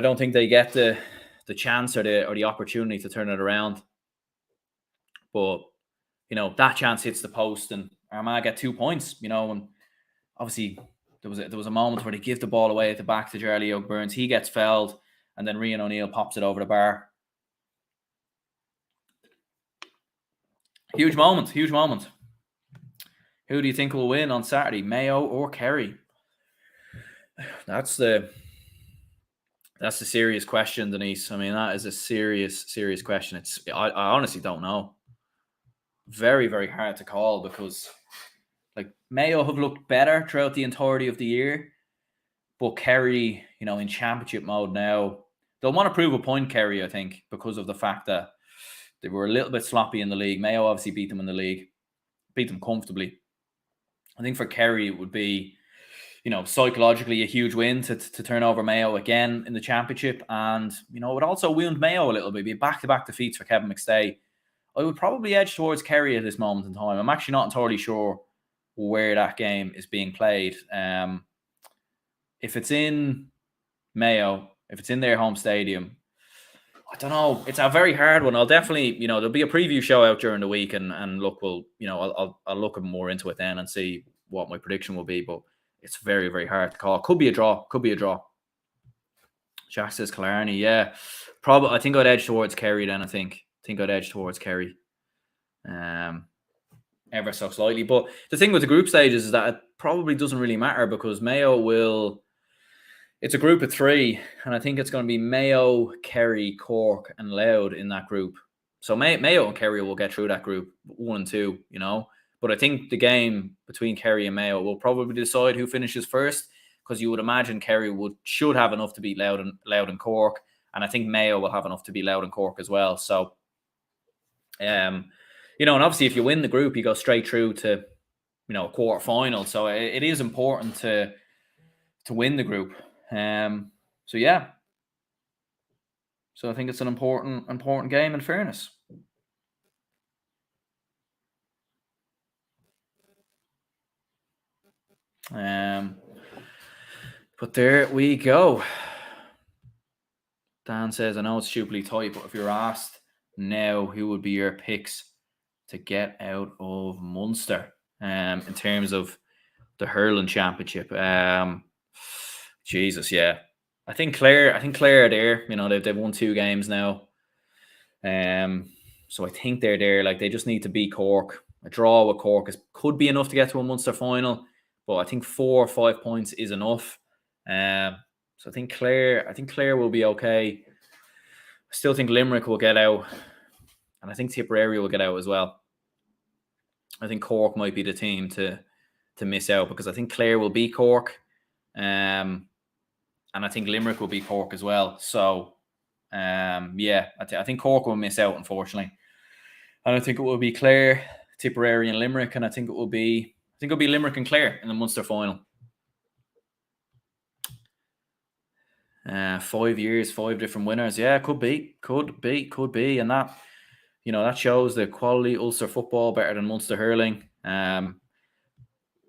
don't think they get the chance or the opportunity to turn it around. But that chance hits the post, and Armagh get 2 points. And obviously there was a moment where they give the ball away at the back to Charlie O'Burns. He gets fouled, and then Rian O'Neill pops it over the bar. Huge moment. Who do you think will win on Saturday, Mayo or Kerry? That's the serious question, Denise. I mean, that is a serious question. I honestly don't know. Very, very hard to call because like Mayo have looked better throughout the entirety of the year, but Kerry, in championship mode now, they'll want to prove a point, Kerry, I think, because of the fact that they were a little bit sloppy in the league. Mayo obviously beat them in the league, beat them comfortably. I think for Kerry, it would be, psychologically a huge win to turn over Mayo again in the championship. And, it would also wound Mayo a little bit. Be back-to-back defeats for Kevin McStay. I would probably edge towards Kerry at this moment in time. I'm actually not entirely sure where that game is being played. If it's in Mayo, if it's in their home stadium, I don't know. It's a very hard one. I'll definitely, there'll be a preview show out during the week, and look, I'll look more into it then and see what my prediction will be. But it's very, very hard to call. Could be a draw. Jack says Killarney. Yeah, probably. I think I'd edge towards Kerry then. I think I'd edge towards Kerry, ever so slightly. But the thing with the group stages is that it probably doesn't really matter because Mayo will. It's a group of 3, and I think it's going to be Mayo, Kerry, Cork, and Louth in that group. So Mayo and Kerry will get through that group 1 and 2, But I think the game between Kerry and Mayo will probably decide who finishes first, because you would imagine Kerry should have enough to beat Louth and Cork, and I think Mayo will have enough to beat Louth and Cork as well. So, and obviously if you win the group, you go straight through to, a quarter final. So it is important to win the group. So yeah. So I think it's an important game in fairness. But there we go. Dan says, I know it's stupidly tight, but if you're asked now, who would be your picks to get out of Munster in terms of the hurling championship? Jesus, yeah. I think Clare are there. They've won 2 games now. So I think they're there. Like, they just need to beat Cork. A draw with Cork could be enough to get to a Munster final, but I think 4 or 5 points is enough. So I think Clare will be okay. I still think Limerick will get out, and I think Tipperary will get out as well. I think Cork might be the team to miss out, because I think Clare will beat Cork, and I think Limerick will beat Cork as well. So, I think Cork will miss out, unfortunately, and I think it will be Clare, Tipperary, and Limerick, and I think it'll be Limerick and Clare in the Munster final. 5 years, 5 different winners. Yeah, could be, and that, that shows the quality Ulster football better than Munster hurling. I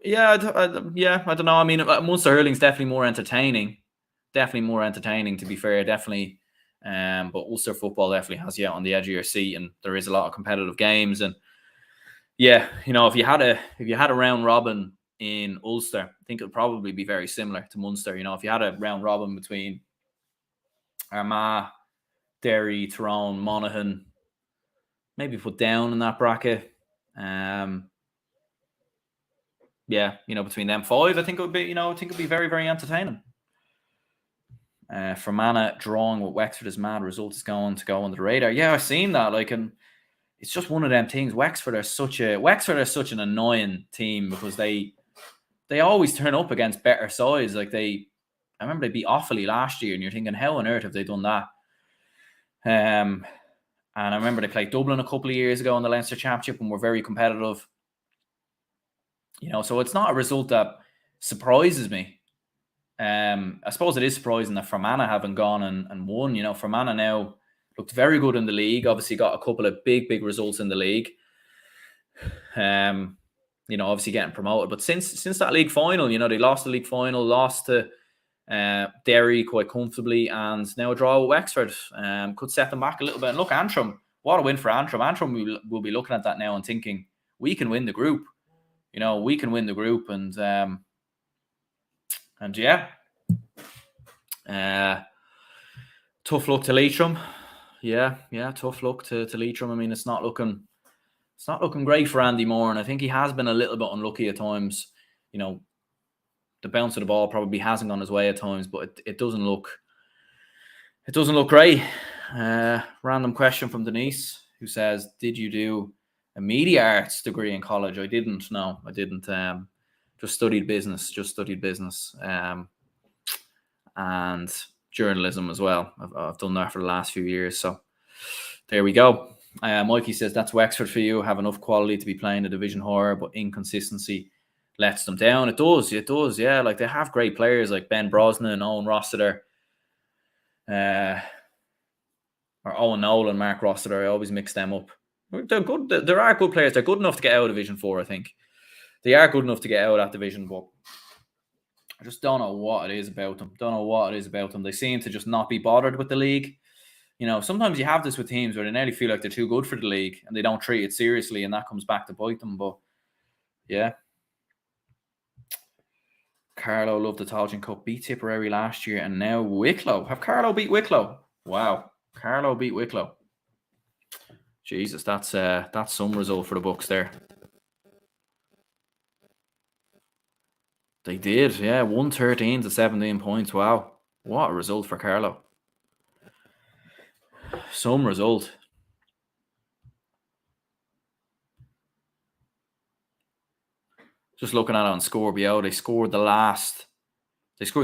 don't know. I mean, Munster hurling is definitely more entertaining. To be fair, definitely. But Ulster football definitely has you on the edge of your seat, and there is a lot of competitive games. And yeah, if you had a round robin in Ulster, I think it would probably be very similar to Munster. If you had a round robin between Armagh, Derry, Tyrone, Monaghan, maybe put down in that bracket. Between them 5, I think it would be, very, very entertaining. Fermanagh drawing with Wexford is mad. Result is going to go under the radar. Yeah, I've seen that. And it's just one of them things. Wexford are such an annoying team, because they always turn up against better sides. I remember they beat Offaly last year, and you're thinking, how on earth have they done that? And I remember they played Dublin a couple of years ago in the Leinster Championship and were very competitive. So it's not a result that surprises me. I suppose it is surprising that Fermanagh haven't gone and won. Fermanagh now looked very good in the league. Obviously got a couple of big results in the league. Obviously getting promoted. But since that league final, they lost the league final, lost to Derry quite comfortably, and now a draw with Wexford could set them back a little bit. And look, Antrim, what a win for Antrim. Antrim will be looking at that now and thinking, we can win the group. We can win the group, and yeah. Tough luck to Leitrim. Yeah, tough luck to Leitrim. I mean, it's not looking great for Andy Moore, and I think he has been a little bit unlucky at times. The bounce of the ball probably hasn't gone his way at times, but it doesn't look great. Random question from Denise, who says, "Did you do a media arts degree in college?" I didn't. No, I didn't. Just studied business. And journalism as well. I've done that for the last few years. So there we go. Mikey says, that's Wexford for you. Have enough quality to be playing a division higher, but inconsistency lets them down. It does. Yeah. Like, they have great players like Ben Brosnan, Owen Rossiter, or Owen Nolan, Mark Rossiter. I always mix them up. They're good. There are good players. They're good enough to get out of Division 4, I think. They are good enough to get out of that division, but I just don't know what it is about them. They seem to just not be bothered with the league. Sometimes you have this with teams where they nearly feel like they're too good for the league and they don't treat it seriously, and that comes back to bite them. But yeah. Carlow loved the Tailteann Cup, beat Tipperary last year, and now Wicklow. Have Carlow beat Wicklow? Wow. Carlow beat Wicklow. Jesus, that's some result for the Bucks there. They did, yeah. 113 to 17 points. Wow. What a result for Carlow. Some result. Just looking at it on Scorpio, they scored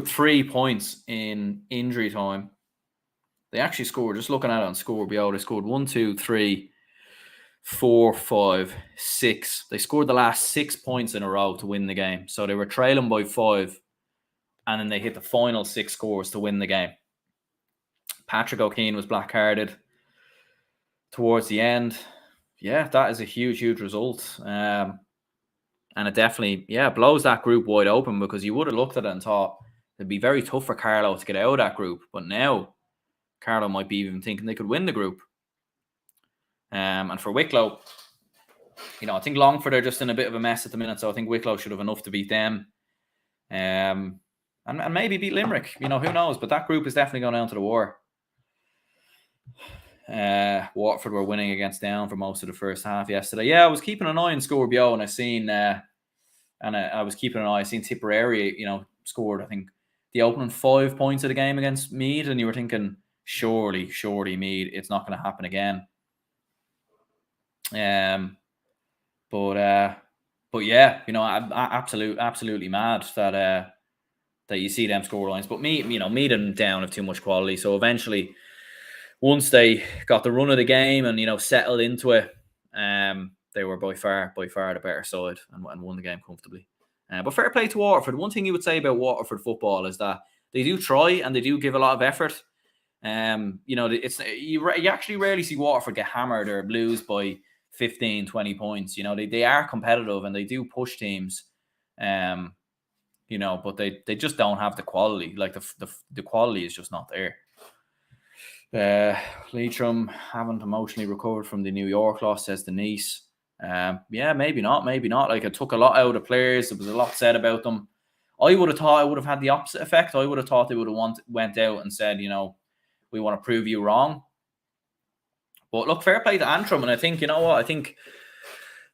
3 points in injury time. They actually scored, just looking at it on Scorpio, they scored 1, 2, 3, 4, 5, 6. They scored the last 6 points in a row to win the game. So they were trailing by 5, and then they hit the final 6 scores to win the game. Patrick O'Keefe was black-carded towards the end. Yeah, that is a huge result. And it definitely, blows that group wide open, because you would have looked at it and thought it'd be very tough for Carlow to get out of that group. But now, Carlow might be even thinking they could win the group. And for Wicklow, I think Longford are just in a bit of a mess at the minute, so I think Wicklow should have enough to beat them. And maybe beat Limerick. Who knows? But that group is definitely going down to the war. Watford were winning against Down for most of the first half yesterday. Yeah, I was keeping an eye on Scorpio, and I seen I seen Tipperary, scored, I think, the opening 5 points of the game against Meath, and you were thinking, surely Meath, it's not going to happen again. But yeah, absolutely mad that you see them score lines. But Meath and Down have too much quality. So eventually, once they got the run of the game and settled into it, they were by far the better side and won the game comfortably. But fair play to Waterford. One thing you would say about Waterford football is that they do try and they do give a lot of effort. You actually rarely see Waterford get hammered or lose by 15, 20 points. They are competitive and they do push teams. But they just don't have the quality. Like the quality is just not there. Leitrim haven't emotionally recovered from the New York loss, says Denise. Maybe not. Like, it took a lot out of players. There was a lot said about them. I would have thought it would have had the opposite effect. I would have thought they would have went out and said, we want to prove you wrong. But look, fair play to Antrim. And I think, I think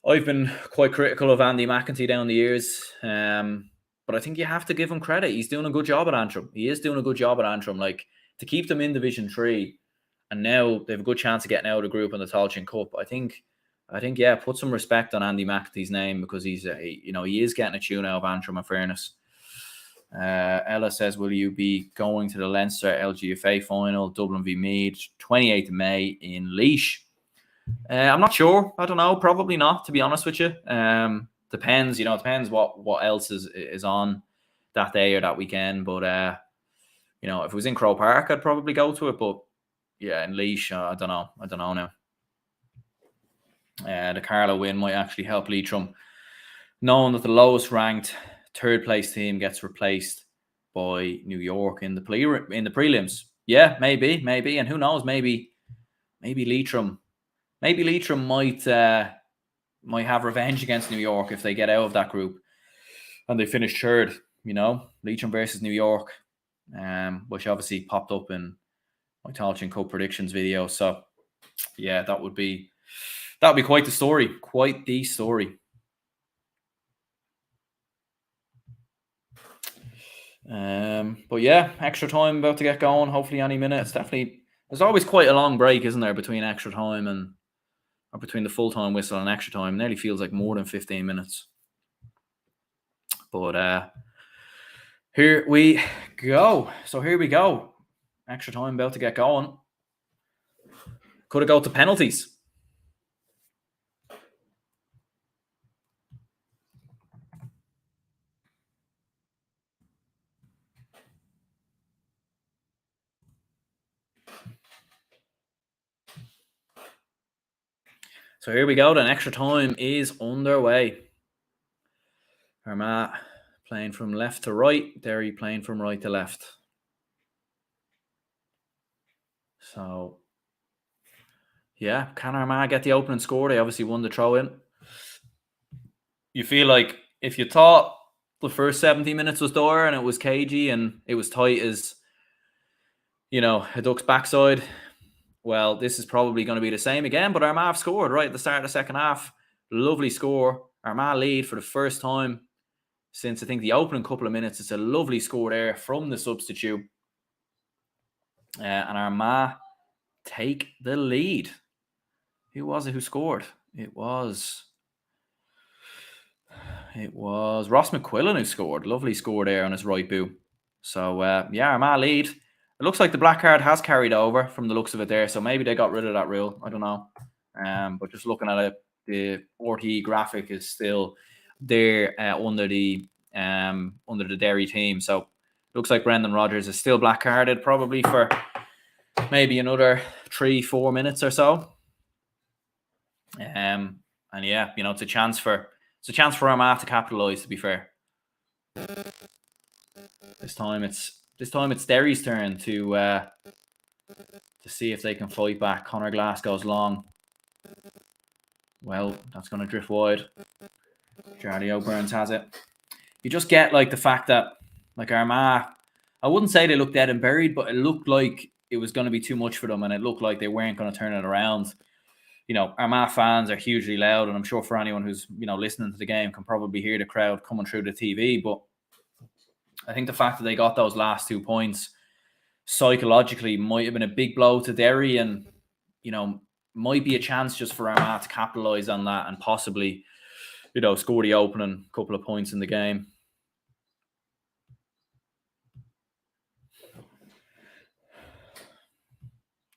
I've been quite critical of Andy McEntee down the years. But I think you have to give him credit. He's doing a good job at Antrim. He is doing a good job at Antrim. Like, to keep them in Division 3, and now they have a good chance of getting out of the group in the Tailteann Cup. I think, put some respect on Andy McEntee's name, because he is getting a tune out of Antrim, in fairness. Ella says, will you be going to the Leinster LGFA final, Dublin v Meath, 28th of May in Laois? I'm not sure. I don't know. Probably not, to be honest with you. The depends. You know, it depends what else is on that day or that weekend. But you know, if it was in Crow Park, I'd probably go to it. But yeah, in Laois, I don't know. I don't know now. The Carlow win might actually help Leitrim, knowing that the lowest ranked third place team gets replaced by New York in the prelims. Yeah, maybe, and who knows? Maybe Leitrim might have revenge against New York if they get out of that group and they finish third. You know, Leitrim versus New York, which obviously popped up in my Watchalong Cup predictions video. So yeah, that would be quite the story. Quite the story. But yeah, extra time about to get going. Hopefully any minute. It's definitely, there's always quite a long break, isn't there, between extra time or between the full time whistle and extra time. It nearly feels like more than 15 minutes. But here we go. So here we go. Extra time about to get going. Could it go to penalties? So here we go. Then extra time is underway. Armagh playing from left to right. Derry playing from right to left. So yeah, can Armagh get the opening score? They obviously won the throw in. You feel like if you thought the first 70 minutes was there and it was cagey and it was tight as, you know, a duck's backside, well, this is probably going to be the same again. But Armagh scored right at the start of the second half. Lovely score. Armagh lead for the first time since, I think, the opening couple of minutes. It's a lovely score there from the substitute. And Armagh take the lead. Who was it who scored? It was Ross McQuillan who scored. Lovely score there on his right boot. So, yeah, Armagh lead. It looks like the black card has carried over from the looks of it there. So maybe they got rid of that rule. I don't know. But just looking at it, the RTE graphic is still there under the Derry team. So looks like Brendan Rodgers is still black carded, probably for maybe another 3-4 minutes or so. And yeah, you know, it's a chance for Armagh to capitalise, to be fair. This time it's Derry's turn to see if they can fight back. Conor Glass goes long. Well, that's going to drift wide. Charlie O'Burns has it. You just get like the fact that like Armagh, I wouldn't say they looked dead and buried, but it looked like it was going to be too much for them, and it looked like they weren't going to turn it around. You know, Armagh fans are hugely loud, and I'm sure for anyone who's, you know, listening to the game can probably hear the crowd coming through the TV. But I think the fact that they got those last 2 points psychologically might have been a big blow to Derry, and, you know, might be a chance just for Armagh to capitalise on that and possibly, you know, score the opening couple of points in the game.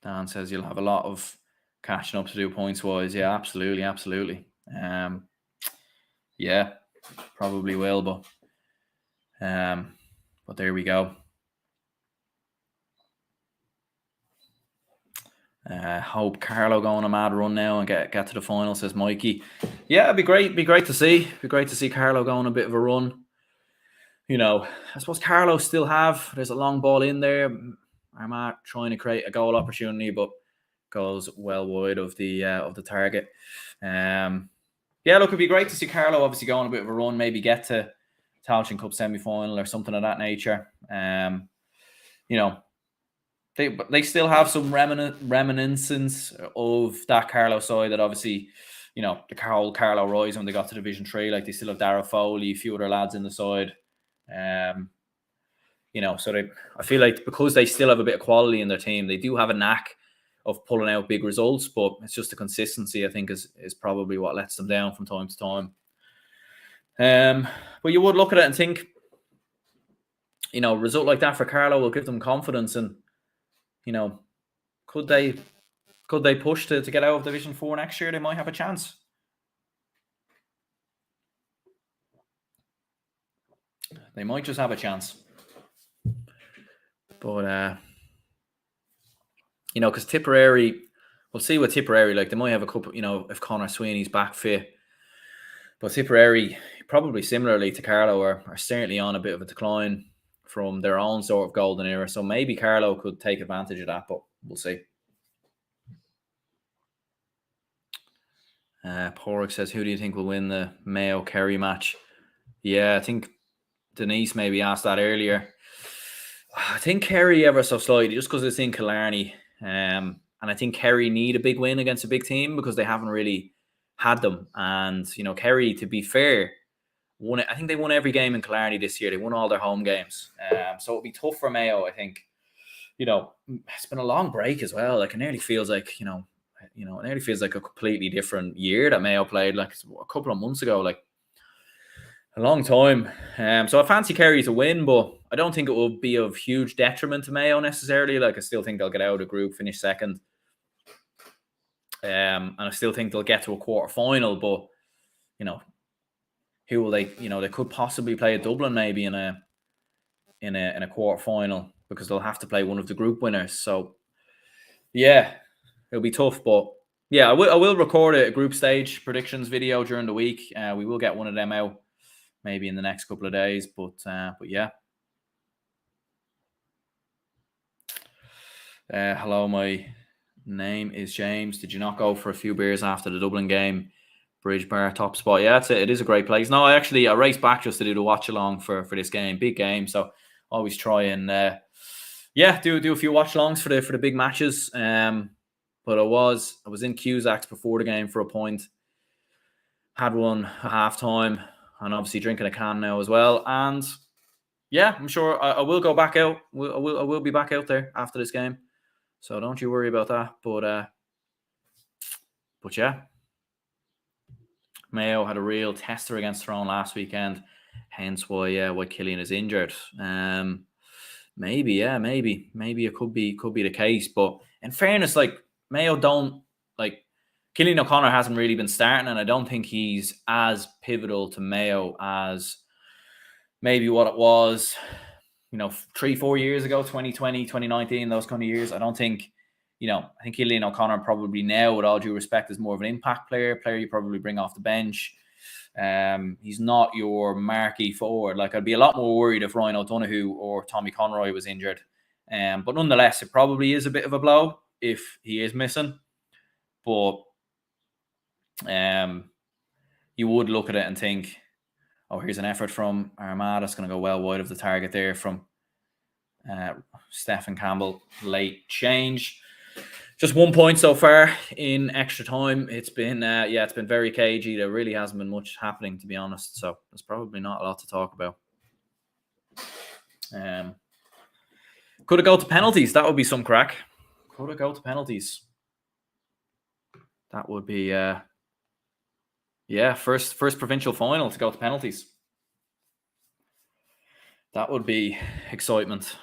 Dan says you'll have a lot of catching up to do points wise. Yeah, absolutely. Yeah, probably will, but there we go. Hope Carlow go on a mad run now and get to the final, says Mikey. Yeah, it'd be great. Be great to see. Be great to see Carlow go on a bit of a run. You know, I suppose Carlow still have. There's a long ball in there. Armagh trying to create a goal opportunity, but goes well wide of the target. Yeah, look, it'd be great to see Carlow obviously go on a bit of a run, maybe get to Tailteann Cup semi-final or something of that nature. You know, they still have some reminiscence of that Carlow side that obviously, you know, the Carlow Rise when they got to Division 3, like they still have Darragh Foley, a few other lads in the side. You know, so I feel like because they still have a bit of quality in their team, they do have a knack of pulling out big results, but it's just the consistency, I think, is probably what lets them down from time to time. But you would look at it and think, you know, a result like that for Carlow will give them confidence, and, you know, could they push to get out of Division 4 next year? They might have a chance. They might just have a chance. But, because Tipperary, we'll see what Tipperary, like, they might have a couple, if Conor Sweeney's back fit. But Tipperary, probably similarly to Carlow, are certainly on a bit of a decline from their own sort of golden era. So maybe Carlow could take advantage of that, but we'll see. Porrick says, who do you think will win the Mayo-Kerry match? Yeah, I think Denise maybe asked that earlier. I think Kerry ever so slightly, just because it's in Killarney. And I think Kerry need a big win against a big team because they haven't really had them. And, Kerry, to be fair, I think they won every game in Killarney this year. They won all their home games. So it'll be tough for Mayo, I think. It's been a long break as well. Like, it nearly feels like, it nearly feels like a completely different year that Mayo played, like a couple of months ago, like a long time. So I fancy Kerry to win, but I don't think it will be of huge detriment to Mayo necessarily. Like, I still think they'll get out of the group, finish second. And I still think they'll get to a quarter final, but, who will they, they could possibly play a Dublin maybe in a quarter final, because they'll have to play one of the group winners. So yeah, it'll be tough, but yeah, I will record a group stage predictions video during the week. We will get one of them out maybe in the next couple of days, but yeah. Hello, my name is James. Did you not go for a few beers after the Dublin game? Bridge Bar, top spot. Yeah, it is a great place. No, I raced back just to do the watch along for this game. Big game, so always try and do a few watch alongs for the big matches. But I was in Cusacks before the game for a point. Had one at halftime, and obviously drinking a can now as well. And yeah, I'm sure I will go back out. I will be back out there after this game, so don't you worry about that. But yeah. Mayo had a real tester against Tyrone last weekend, hence why Killian is injured. Maybe it could be the case. But in fairness, like, Mayo don't, like, Killian O'Connor hasn't really been starting, and I don't think he's as pivotal to Mayo as maybe what it was, 3-4 years ago, 2020, 2019, those kind of years. I don't think. I think Killian O'Connor probably now, with all due respect, is more of an impact player you probably bring off the bench. He's not your marquee forward. Like, I'd be a lot more worried if Ryan O'Donoghue or Tommy Conroy was injured. But nonetheless, it probably is a bit of a blow if he is missing. But you would look at it and think, oh, here's an effort from Armagh that's going to go well wide of the target there from Stephen Campbell. Late change. Just 1 point so far in extra time. It's been very cagey. There really hasn't been much happening, to be honest. So there's probably not a lot to talk about. Could it go to penalties? That would be some crack. Could it go to penalties? That would be first provincial final to go to penalties. That would be excitement.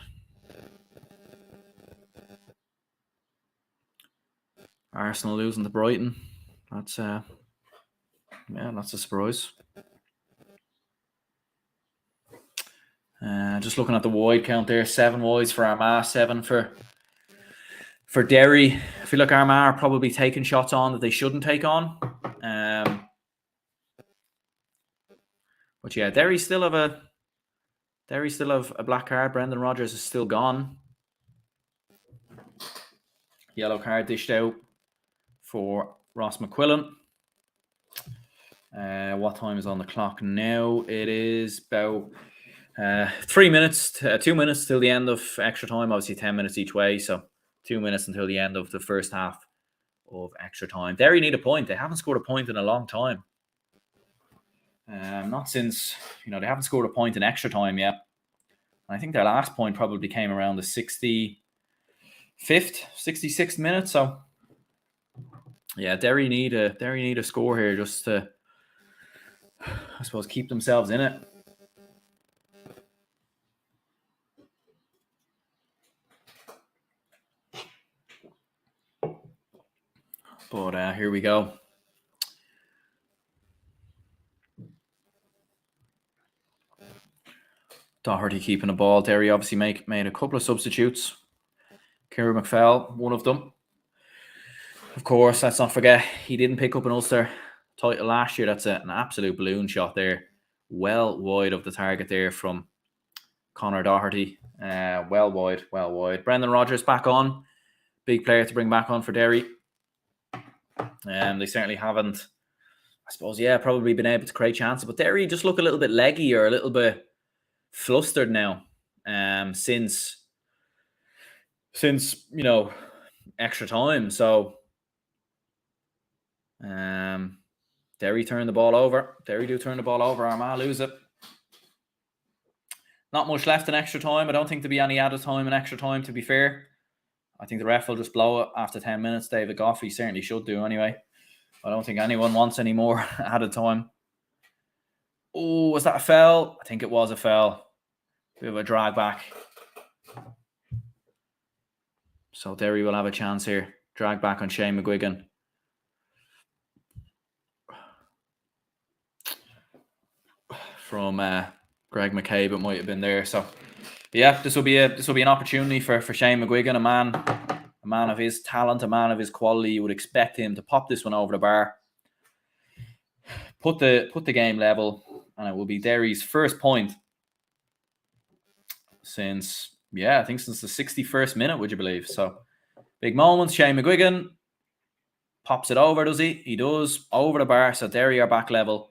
Arsenal losing to Brighton. That's a surprise. Just looking at the wide count there, 7 wides for Armagh, 7 for Derry. I feel like Armagh are probably taking shots on that they shouldn't take on. But yeah, Derry still have a black card. Brendan Rodgers is still gone. Yellow card dished out for Ross McQuillan. What time is on the clock now? It is about 2 minutes till the end of extra time. Obviously 10 minutes each way, so 2 minutes until the end of the first half of extra time. Derry need a point. They haven't scored a point in a long time. Not since, they haven't scored a point in extra time yet. I think their last point probably came around the 65th, 66th minute. So yeah, Derry need a score here just to, I suppose, keep themselves in it. But here we go. Doherty keeping the ball. Derry obviously made a couple of substitutes. Kieran McFell, one of them. Of course, let's not forget, he didn't pick up an Ulster title last year. That's an absolute balloon shot there. Well wide of the target there from Conor Doherty. Well wide. Brendan Rodgers back on. Big player to bring back on for Derry. They certainly haven't, I suppose, probably been able to create chances. But Derry just look a little bit leggy or a little bit flustered now since extra time. So Derry turn the ball over. Derry do turn the ball over. Armagh lose it. Not much left in extra time. I don't think there'll be any added time in extra time, to be fair. I think the ref will just blow it after 10 minutes. David Goffey certainly should do anyway. I don't think anyone wants any more added time. Oh, was that a foul? I think it was a foul. Bit of a drag back. So Derry will have a chance here. Drag back on Shane McGuigan. From Greg McCabe, it might have been there. So yeah, this will be an opportunity for Shane McGuigan, a man of his talent, a man of his quality. You would expect him to pop this one over the bar, put the game level, and it will be Derry's first point since the 61st minute, would you believe? So big moments. Shane McGuigan pops it over, does he? He does, over the bar. So Derry are back level.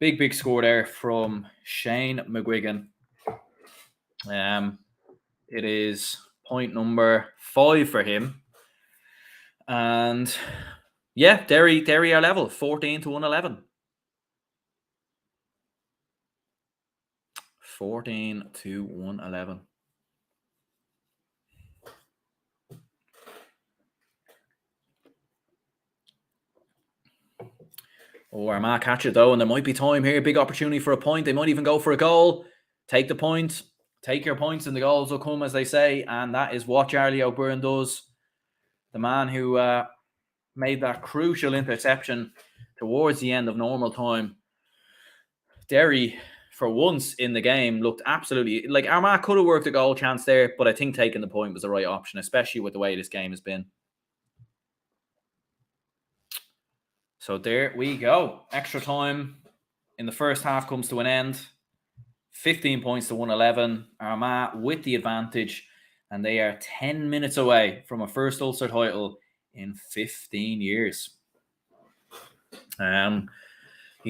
Big score there from Shane McGuigan. It is point number 5 for him. And yeah, Derry are level, 14-111. 14-111. Oh, Armagh catch it though, and there might be time here. Big opportunity for a point. They might even go for a goal. Take the point. Take your points, and the goals will come, as they say. And that is what Charlie O'Byrne does. The man who made that crucial interception towards the end of normal time. Derry, for once in the game, looked absolutely like Armagh could have worked a goal chance there, but I think taking the point was the right option, especially with the way this game has been. So there we go. Extra time in the first half comes to an end. 15 points to 111. Armagh with the advantage, and they are 10 minutes away from a first Ulster title in 15 years. You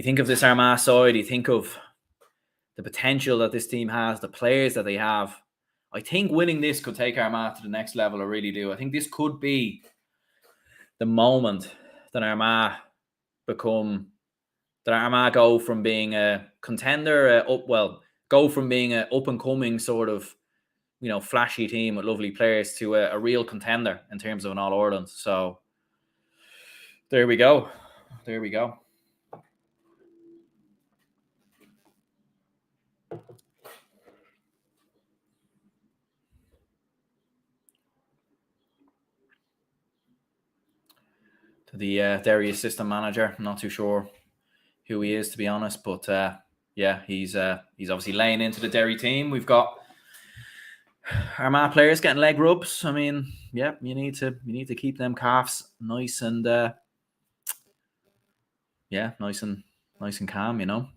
think of this Armagh side, you think of the potential that this team has, the players that they have. I think winning this could take Armagh to the next level. I really do. I think this could be the moment that Armagh go from being a contender, go from being an up-and-coming sort of, flashy team with lovely players to a real contender in terms of an All-Ireland. So there we go. To the Derry assistant manager. I'm not too sure who he is, to be honest, but he's obviously laying into the Derry team. We've got Armagh players getting leg rubs. I mean, yeah, you need to keep them calves nice and nice and calm,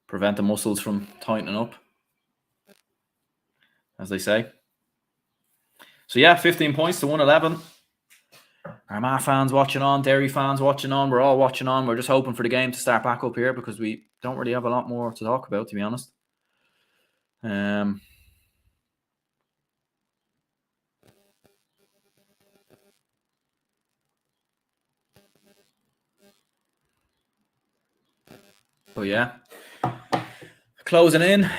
Prevent the muscles from tightening up, as they say. So yeah, 15 points to 111. Armagh fans watching on, Derry fans watching on, we're all watching on. We're just hoping for the game to start back up here because we don't really have a lot more to talk about, to be honest. But yeah, closing in.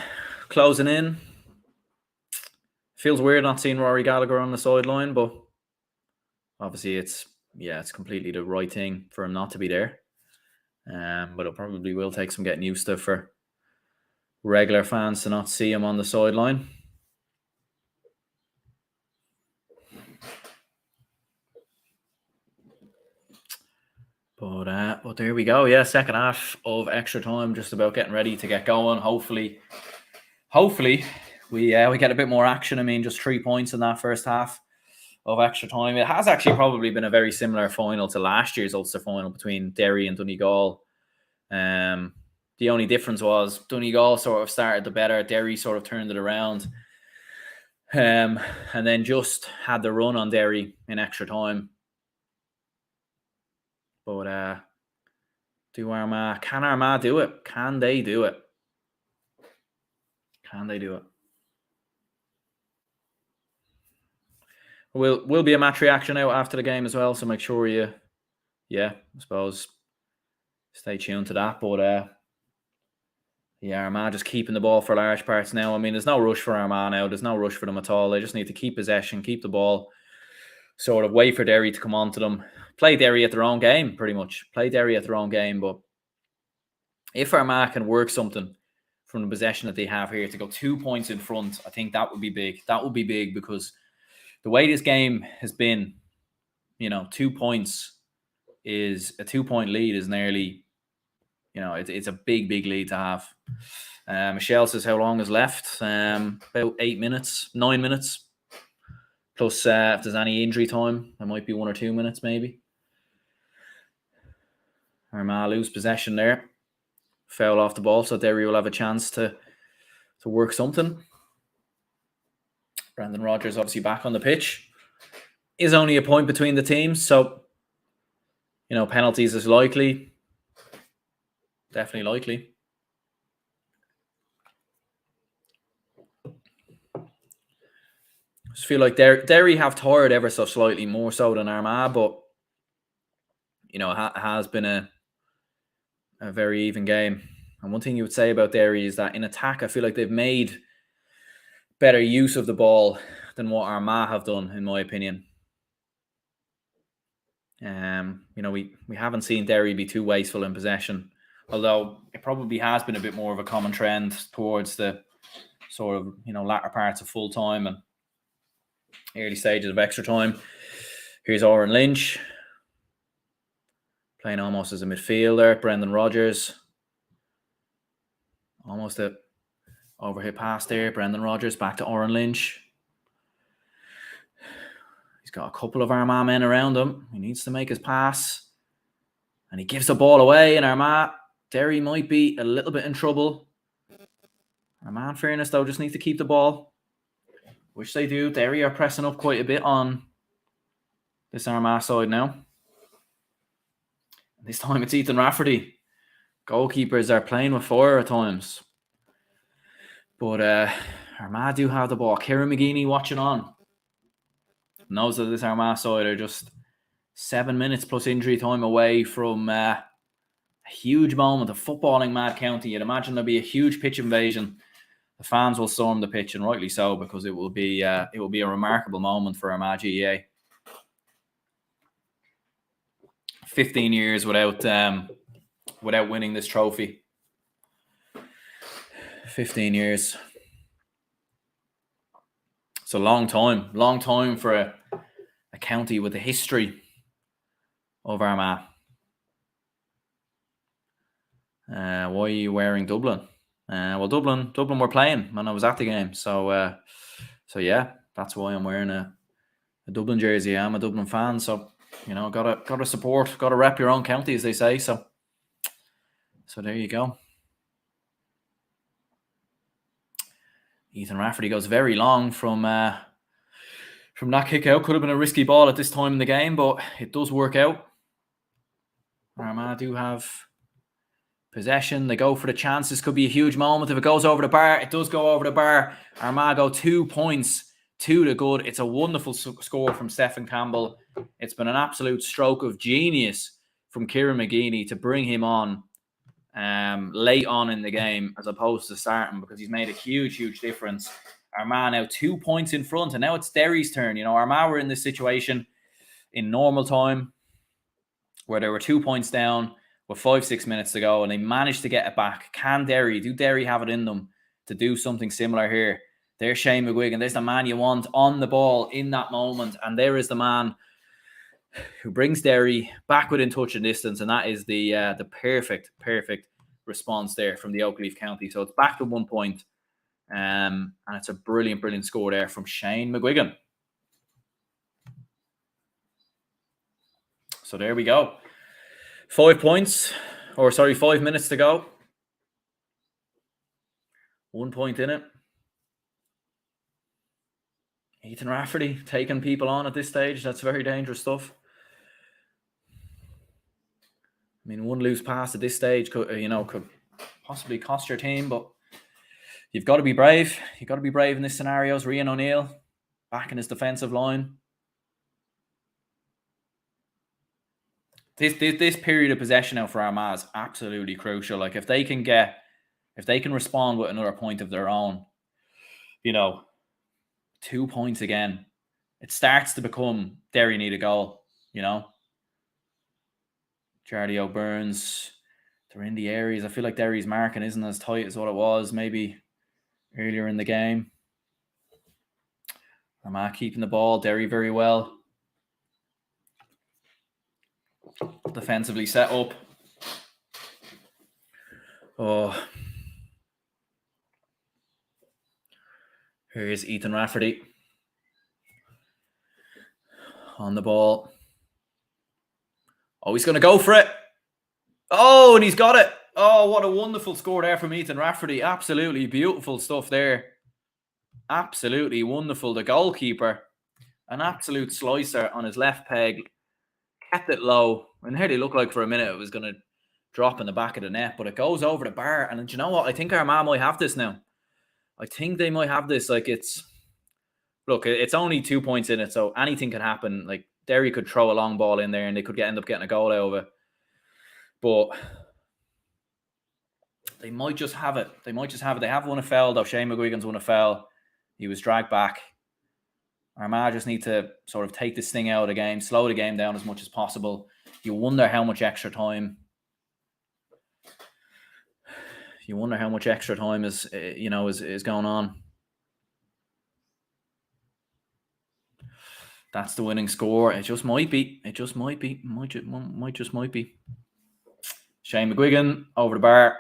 Feels weird not seeing Rory Gallagher on the sideline, but obviously it's completely the right thing for him not to be there. But it probably will take some getting used to for regular fans to not see him on the sideline. But there we go. Yeah, second half of extra time, just about getting ready to get going. Hopefully, we get a bit more action. I mean, just 3 points in that first half of extra time. It has actually probably been a very similar final to last year's Ulster final between Derry and Donegal. The only difference was Donegal sort of started the better. Derry sort of turned it around. And then just had the run on Derry in extra time. But can Armagh do it? Can they do it? Can they do it? Will be a match reaction out after the game as well, so make sure I suppose, stay tuned to that. But Armagh just keeping the ball for large parts now. I mean, there's no rush for Armagh now. There's no rush for them at all. They just need to keep possession, keep the ball, sort of wait for Derry to come on to them. Play Derry at their own game, pretty much. Play Derry at their own game. But if Armagh can work something from the possession that they have here to go 2 points in front, I think that would be big. That would be big because the way this game has been, 2 points is a 2-point lead is nearly, it's a big, big lead to have. Michelle says how long is left? About 9 minutes. Plus, if there's any injury time, there might be 1 or 2 minutes maybe. Armagh lose possession there. Foul off the ball, so Derry will have a chance to work something. Brendan Rodgers obviously back on the pitch. Is only a point between the teams, so penalties is likely. Definitely likely. I just feel like Derry have tired ever so slightly more so than Armagh, but it has been a very even game. And one thing you would say about Derry is that in attack, I feel like they've made better use of the ball than what Armagh have done, in my opinion. We haven't seen Derry be too wasteful in possession, although it probably has been a bit more of a common trend towards the sort of, latter parts of full time and early stages of extra time. Here's Oren Lynch playing almost as a midfielder. Brendan Rodgers. Almost a overhit pass there. Brendan Rodgers back to Oren Lynch. He's got a couple of Armagh men around him. He needs to make his pass. And he gives the ball away. And Armagh, Derry might be a little bit in trouble. Armagh, in fairness, though, just need to keep the ball. Which they do. Derry are pressing up quite a bit on this Armagh side now. This time it's Ethan Rafferty. Goalkeepers are playing with fire at times. But Armagh do have the ball. Kieran McGeeney watching on. Knows that this Armagh side are just 7 minutes plus injury time away from a huge moment, a footballing mad county. You'd imagine there'll be a huge pitch invasion. The fans will storm the pitch, and rightly so, because it will be a remarkable moment for Armagh GAA. 15 years without winning this trophy. 15 years. It's a long time for a county with a history of Armagh. Why are you wearing Dublin? Well, Dublin were playing when I was at the game, so yeah, that's why I'm wearing a Dublin jersey. I'm a Dublin fan, so gotta support, gotta rep your own county, as they say. So there you go. Ethan Rafferty goes very long from that kick out. Could have been a risky ball at this time in the game, but it does work out. Armagh do have possession. They go for the chance. This could be a huge moment. If it goes over the bar, it does go over the bar. Armagh go 2 points to the good. It's a wonderful score from Stephen Campbell. It's been an absolute stroke of genius from Kieran McGeeney to bring him on late on in the game as opposed to starting, because he's made a huge difference. Armagh now 2 points in front, and now it's Derry's turn. Armagh were in this situation in normal time where they were 2 points down with 5-6 minutes to go, and they managed to get it back. Do Derry have it in them to do something similar here? There's Shane McGuigan. There's the man you want on the ball in that moment, and there is the man who brings Derry back within touch and distance, and that is the perfect response there from the Oakleaf County. So it's back to 1 point, and it's a brilliant score there from Shane McGuigan. So there we go. 5 points, or sorry, 5 minutes to go. 1 point in it. Ethan Rafferty taking people on at this stage. That's very dangerous stuff. I mean, one loose pass at this stage could possibly cost your team, but you've got to be brave. You've got to be brave in this scenario. Rian O'Neill back in his defensive line. This period of possession now for Armagh is absolutely crucial. Like if they can respond with another point of their own, 2 points again, it starts to become Derry need a goal, Charlie O'Byrne's, they're in the areas. I feel like Derry's marking isn't as tight as what it was maybe earlier in the game. Armagh keeping the ball, Derry very well. Defensively set up. Oh. Here's Ethan Rafferty. On the ball. Oh, he's going to go for it. Oh, and he's got it. Oh, what a wonderful score there from Ethan Rafferty. Absolutely beautiful stuff there. Absolutely wonderful. The goalkeeper, an absolute slicer on his left peg. Kept it low. And here they looked like for a minute it was going to drop in the back of the net, but it goes over the bar. And do you know what? I think Armagh might have this now. I think they might have this. Like it's only 2 points in it, so anything can happen. Like Derry could throw a long ball in there and they could end up getting a goal out of it. But they might just have it. They have won a foul, though. Shane McGuigan's won a foul. He was dragged back. Armagh just need to sort of take this thing out of the game, slow the game down as much as possible. You wonder how much extra time. Is going on. That's the winning score. It just might be. Might just be. Shane McGuigan over the bar.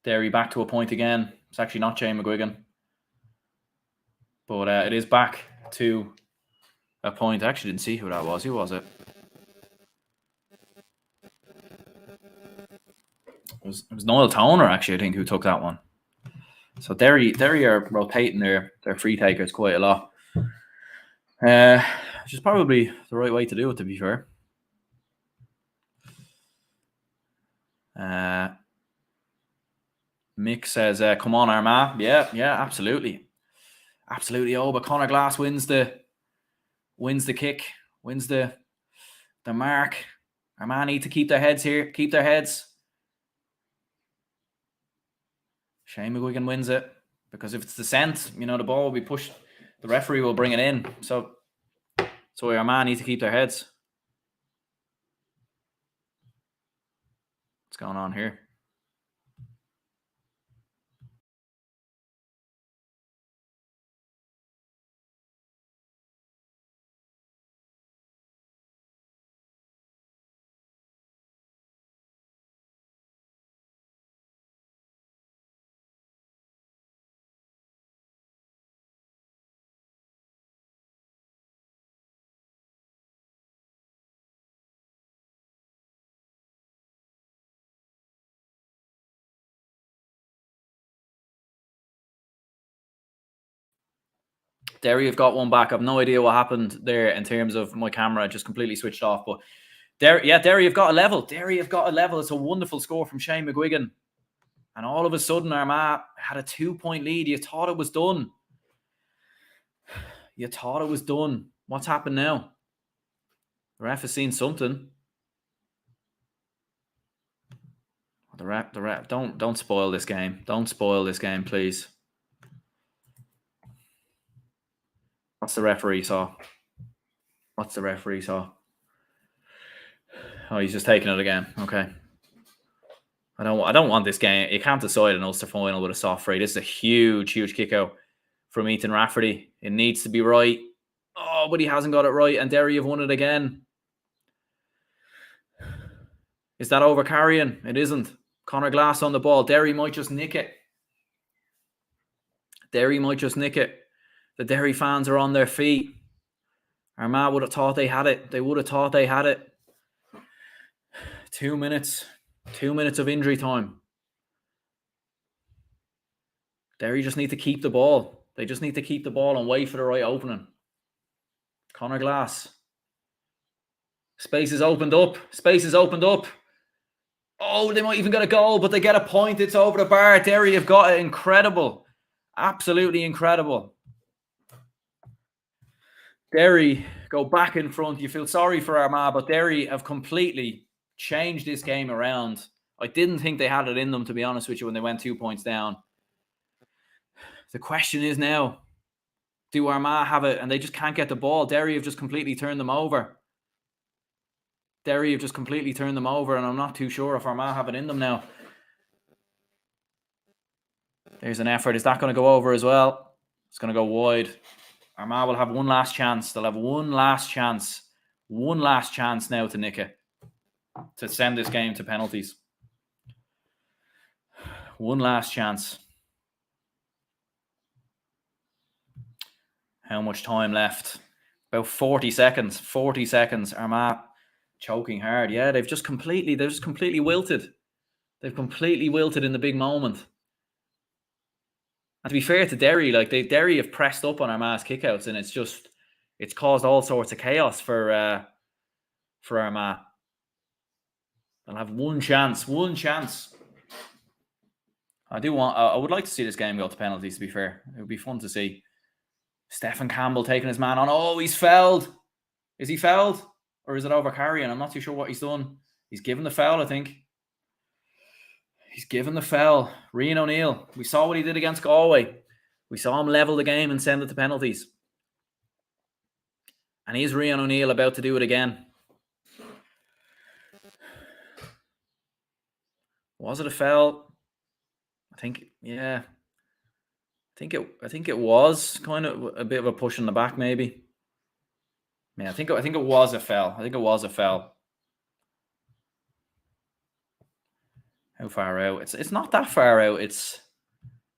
Derry back to a point again. It's actually not Shane McGuigan. But it is back to a point. I actually didn't see who that was. Who was it? It was Noel Toner, actually, I think, who took that one. So Derry are rotating their free takers quite a lot. Which is probably the right way to do it, to be fair. Mick says, come on, Armagh. Yeah, absolutely. Absolutely. Oh, but Conor Glass wins the kick, wins the mark. Armagh need to keep their heads here. Keep their heads. Shane McGuigan wins it. Because if it's descent, the ball will be pushed. The referee will bring it in. So Armagh need to keep their heads. What's going on here? Derry have got one back. I've no idea what happened there in terms of my camera. Just completely switched off. But Derry have got a level. It's a wonderful score from Shane McGuigan. And all of a sudden, Armagh had a 2-point lead. You thought it was done. What's happened now? The ref has seen something. The ref. Don't spoil this game. Don't spoil this game, please. What's the referee saw? Oh, he's just taking it again. Okay. I don't want this game. You can't decide an Ulster final with a soft free. This is a huge kick out from Ethan Rafferty. It needs to be right. Oh, but he hasn't got it right, and Derry have won it again. Is that over carrying? It isn't. Conor Glass on the ball. Derry might just nick it. Derry might just nick it. The Derry fans are on their feet. Armagh would have thought they had it. They would have thought they had it. 2 minutes. 2 minutes of injury time. Derry just need to keep the ball. They just need to keep the ball and wait for the right opening. Conor Glass. Space is opened up. Space is opened up. Oh, they might even get a goal, but they get a point. It's over the bar. Derry have got it. Incredible. Absolutely incredible. Derry go back in front. You feel sorry for Armagh, but Derry have completely changed this game around. I didn't think they had it in them, to be honest with you, when they went 2 points down. The question is now, do Armagh have it? And they just can't get the ball. Derry have just completely turned them over. Derry have just completely turned them over, and I'm not too sure if Armagh have it in them now. There's an effort. Is that going to go over as well? It's going to go wide. Armagh will have one last chance. They'll have one last chance. One last chance now to nick it. To send this game to penalties. One last chance. How much time left? About 40 seconds. 40 seconds. Armagh choking hard. Yeah, they're just completely wilted. They've completely wilted in the big moment. And to be fair to Derry, Derry have pressed up on Armagh's kickouts, and it's caused all sorts of chaos for Armagh. They'll have one chance. One chance. I would like to see this game go to penalties, to be fair. It would be fun to see. Stephen Campbell taking his man on. Oh, he's fouled. Is he fouled? Or is it over carrying? I'm not too sure what he's done. He's given the foul, I think. He's given the foul. Rian O'Neill. We saw what he did against Galway. We saw him level the game and send it to penalties. And is Rian O'Neill about to do it again? Was it a foul? I think, yeah. I think it was kind of a bit of a push in the back, maybe. Yeah, I think it was a foul. I think it was a foul. How far out? It's not that far out. It's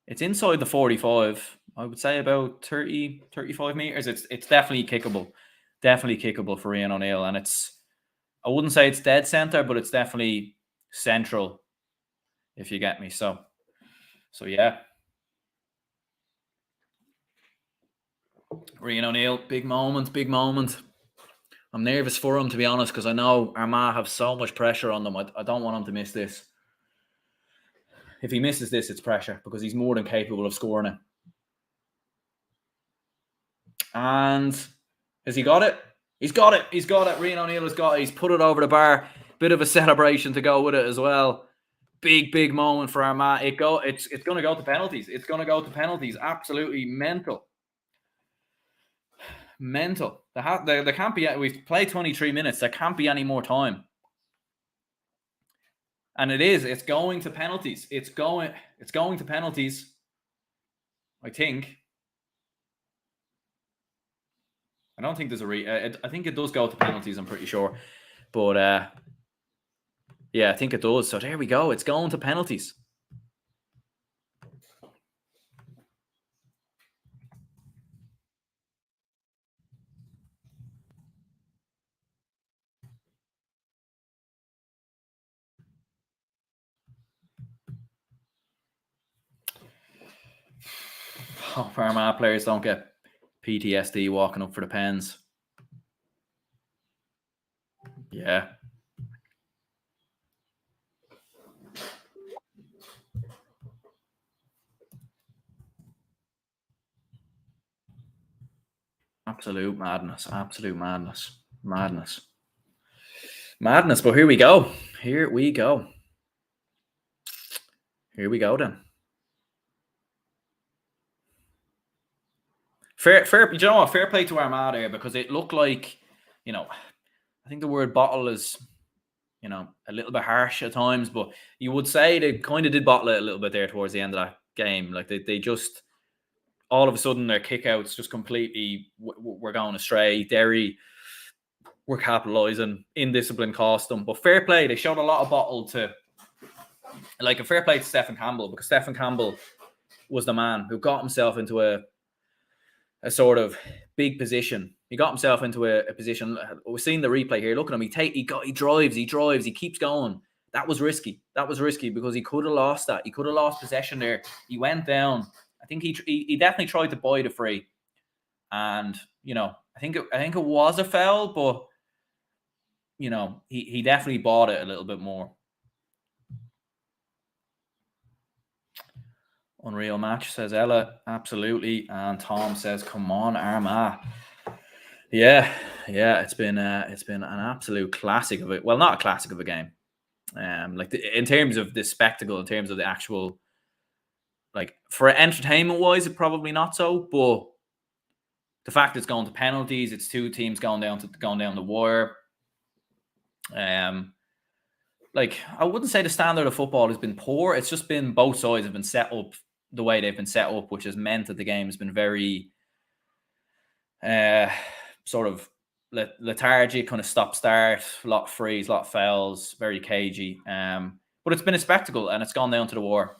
inside the 45. I would say about 30, 35 meters. It's definitely kickable. Definitely kickable for Rian O'Neill. And I wouldn't say it's dead center, but it's definitely central, if you get me. So yeah. Rian O'Neill, big moment, big moment. I'm nervous for him, to be honest, because I know Armagh have so much pressure on them. I don't want him to miss this. If he misses this, it's pressure, because he's more than capable of scoring it. And has he got it? He's got it. He's got it. Rian O'Neill has got it. He's put it over the bar. Bit of a celebration to go with it as well. Big, big moment for Armagh. It's going to go to penalties. It's going to go to penalties. Absolutely mental. Mental. There can't be. We've played 23 minutes. There can't be any more time. And it's going to penalties. It's going to penalties. I think. I don't think there's I think it does go to penalties, I'm pretty sure. But yeah, I think it does. So there we go. It's going to penalties. Hope Armagh players don't get PTSD walking up for the pens. Yeah. Absolute madness. Absolute madness. Madness. Madness. But here we go. Here we go. Here we go then. Fair, you know what? Fair play to Armagh there, because it looked like, I think the word bottle is, a little bit harsh at times, but you would say they kind of did bottle it a little bit there towards the end of that game. Like they just all of a sudden their kickouts just completely were going astray. Derry were capitalising. Indiscipline cost them. But fair play, they showed a lot of bottle to, like, a fair play to Stephen Campbell, because Stephen Campbell was the man who got himself into a sort of big position. He got himself into a position. We're seeing the replay here. Look at him. He drives. He keeps going. That was risky. Because he could have lost that. He could have lost possession there. He went down. I think he definitely tried to buy the free, and I think it was a foul, but he definitely bought it a little bit more. Unreal match, says Ella. Absolutely. And Tom says, come on, Armagh. Yeah, it's been an absolute classic of it. Well, not a classic of a game. In terms of the spectacle, in terms of the actual, like, for entertainment wise, it probably not so, but the fact it's going to penalties, it's two teams going down the wire. Like, I wouldn't say the standard of football has been poor. It's just been both sides have been set up the way they've been set up, which has meant that the game has been very sort of lethargic, kind of stop-start, a lot of frees, a lot of fouls, very cagey. But it's been a spectacle, and it's gone down to the war.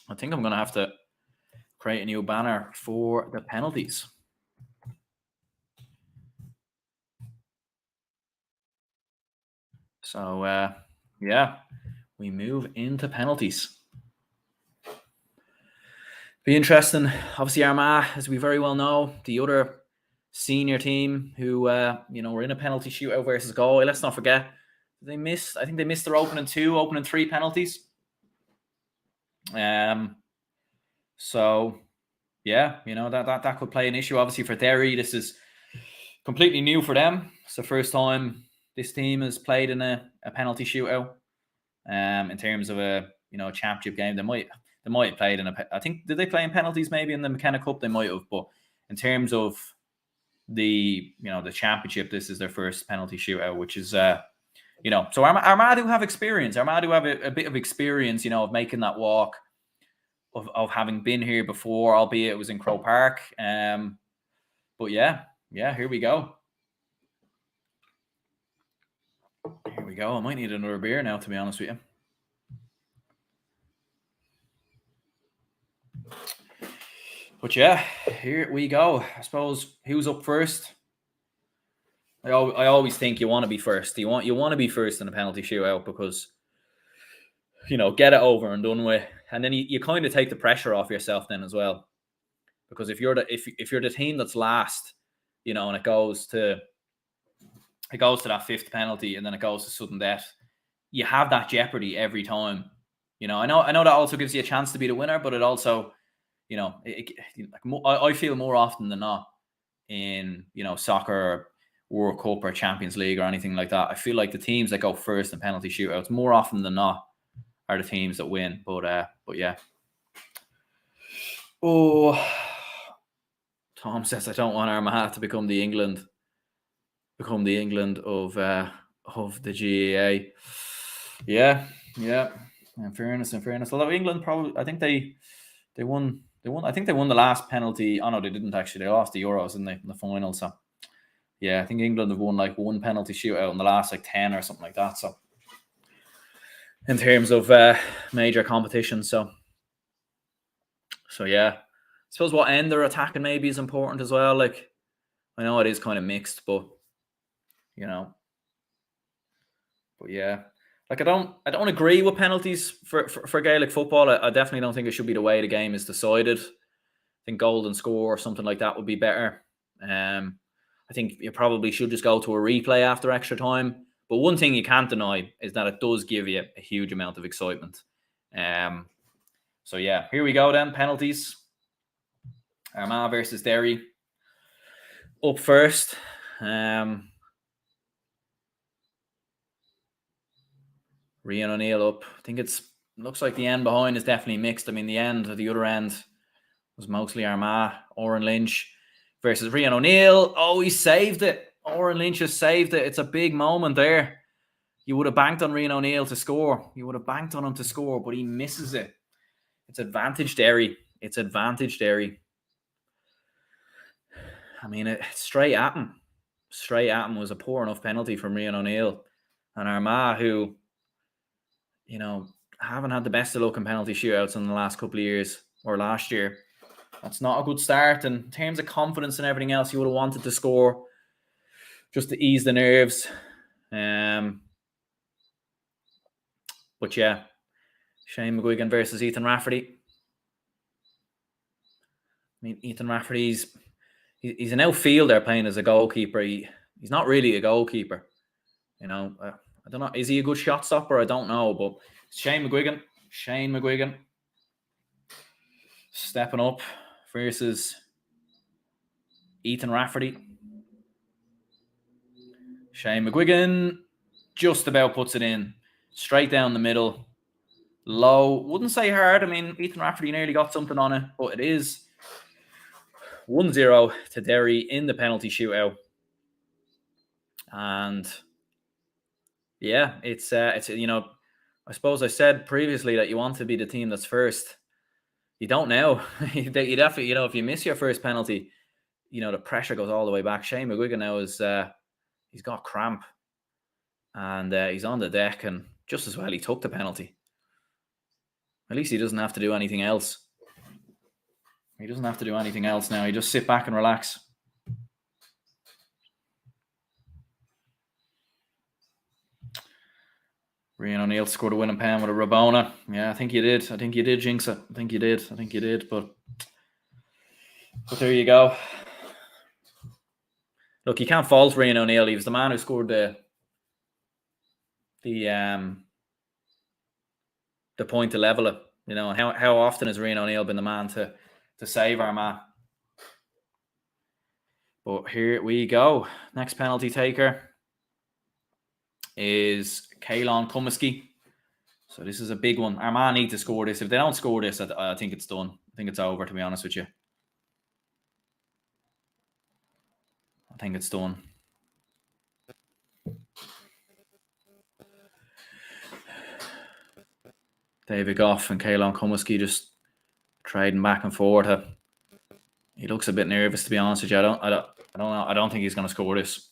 I think I'm going to have to create a new banner for the penalties. So, yeah, we move into penalties. Be interesting. Obviously, Armagh, as we very well know, the other senior team who, were in a penalty shootout versus Galway. Let's not forget, I think they missed their opening 3 penalties. So, yeah, that could play an issue. Obviously, for Derry, this is completely new for them. It's the first time this team has played in a penalty shootout. In terms of a championship game, they might have played in I think, did they play in penalties maybe in the McKenna Cup? They might have, but in terms of the the championship, this is their first penalty shootout, which is so Armagh do have experience. Armagh do have a bit of experience, of making that walk, of having been here before, albeit it was in Croke Park. But yeah, here we go. I might need another beer now, to be honest with you. But yeah, here we go. I suppose, who's up first? I always think you want to be first. You want to be first in a penalty shootout, because get it over and done with, and then you kind of take the pressure off yourself then as well. Because if you're the team that's last, and it goes to that fifth penalty, and then it goes to sudden death, you have that jeopardy every time. I know that also gives you a chance to be the winner, but it also, I feel more often than not in soccer, World Cup, or Champions League, or anything like that, I feel like the teams that go first in penalty shootouts more often than not are the teams that win. But yeah. Oh, Tom says, I don't want Armagh to become the England of the GAA. Yeah. In fairness, although England probably, I think they won. I think they won the last penalty. Oh no, they didn't actually. They lost the Euros in the final. So yeah, I think England have won like one penalty shootout in the last 10 or something like that. So in terms of major competition, so yeah, I suppose what end they're attacking maybe is important as well. Like, I know it is kind of mixed, but but yeah. Like, I don't agree with penalties for Gaelic football. I definitely don't think it should be the way the game is decided. I think golden score or something like that would be better. I think you probably should just go to a replay after extra time. But one thing you can't deny is that it does give you a huge amount of excitement. So yeah, here we go then. Penalties. Armagh versus Derry. Up first. Rian O'Neill up. I think looks like the end behind is definitely mixed. I mean, the other end was mostly Armagh. Oren Lynch versus Rian O'Neill. Oh, he saved it. Oren Lynch has saved it. It's a big moment there. You would have banked on Rian O'Neill to score. You would have banked on him to score, but he misses it. It's advantage Derry. it's advantage Derry. I mean, straight at him. Straight at him was a poor enough penalty from Rian O'Neill. And Armagh, who, you know, haven't had the best of luck in penalty shootouts in the last couple of years, or last year. That's not a good start. And in terms of confidence and everything else, you would have wanted to score just to ease the nerves. But yeah, Shane McGuigan versus Ethan Rafferty. I mean, Ethan Rafferty's he's an outfielder playing as a goalkeeper. He's not really a goalkeeper. You know, I don't know. Is he a good shot stopper? I don't know. But Shane McGuigan stepping up versus Ethan Rafferty. Shane McGuigan just about puts it in. Straight down the middle. Low. Wouldn't say hard. I mean, Ethan Rafferty nearly got something on it. But it is 1-0 to Derry in the penalty shootout. And yeah, it's you know, I suppose I said previously that you want to be the team that's first. You don't now. You definitely, you know, if you miss your first penalty, you know, the pressure goes all the way back. Shane McGuigan now is he's got cramp, and he's on the deck, and just as well he took the penalty. At least he doesn't have to do anything else. He doesn't have to do anything else now. He just sit back and relax. Rian O'Neill scored a winning pen with a Rabona. Yeah, I think you did. I think you did, Jinx it. I think you did. But there you go. Look, you can't fault Rian O'Neill. He was the man who scored the point to level it. You know, and how often has Rian O'Neill been the man to save Armagh? But here we go. Next penalty taker is Caelan Cummiskey. So this is a big one. Armagh need to score this. If they don't score this, I think it's done. I think it's over, to be honest with you. I think it's done. David Goff and Caelan Cummiskey just trading back and forth. He looks a bit nervous, to be honest with you. I don't know. I don't think he's going to score this.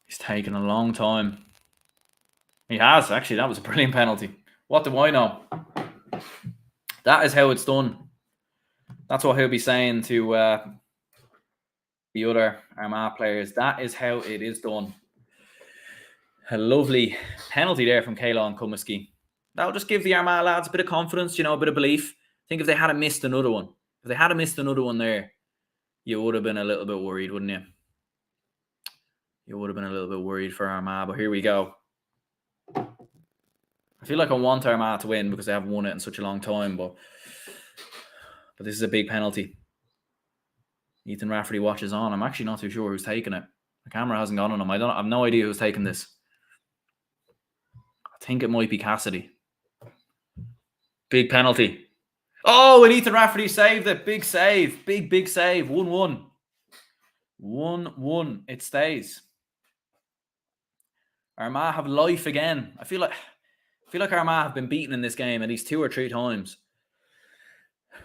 He's taken a long time. He has, actually. That was a brilliant penalty. What do I know? That is how it's done. That's what he'll be saying to the other Armagh players. That is how it is done. A lovely penalty there from Caelan Cummiskey. That'll just give the Armagh lads a bit of confidence, you know, a bit of belief. I think if they had missed another one, there, you would have been a little bit worried, wouldn't you? You would have been a little bit worried for Armagh, but here we go. I feel like I want Armagh to win because they haven't won it in such a long time, but this is a big penalty. Ethan Rafferty watches on. I'm actually not too sure who's taking it. The camera hasn't gone on him. I have no idea who's taking this. I think it might be Cassidy. Big penalty. Oh, and Ethan Rafferty saved it. Big save. Big save. 1-1. 1-1. It stays. Armagh have life again. I feel like Armagh have been beaten in this game at least 2 or 3 times.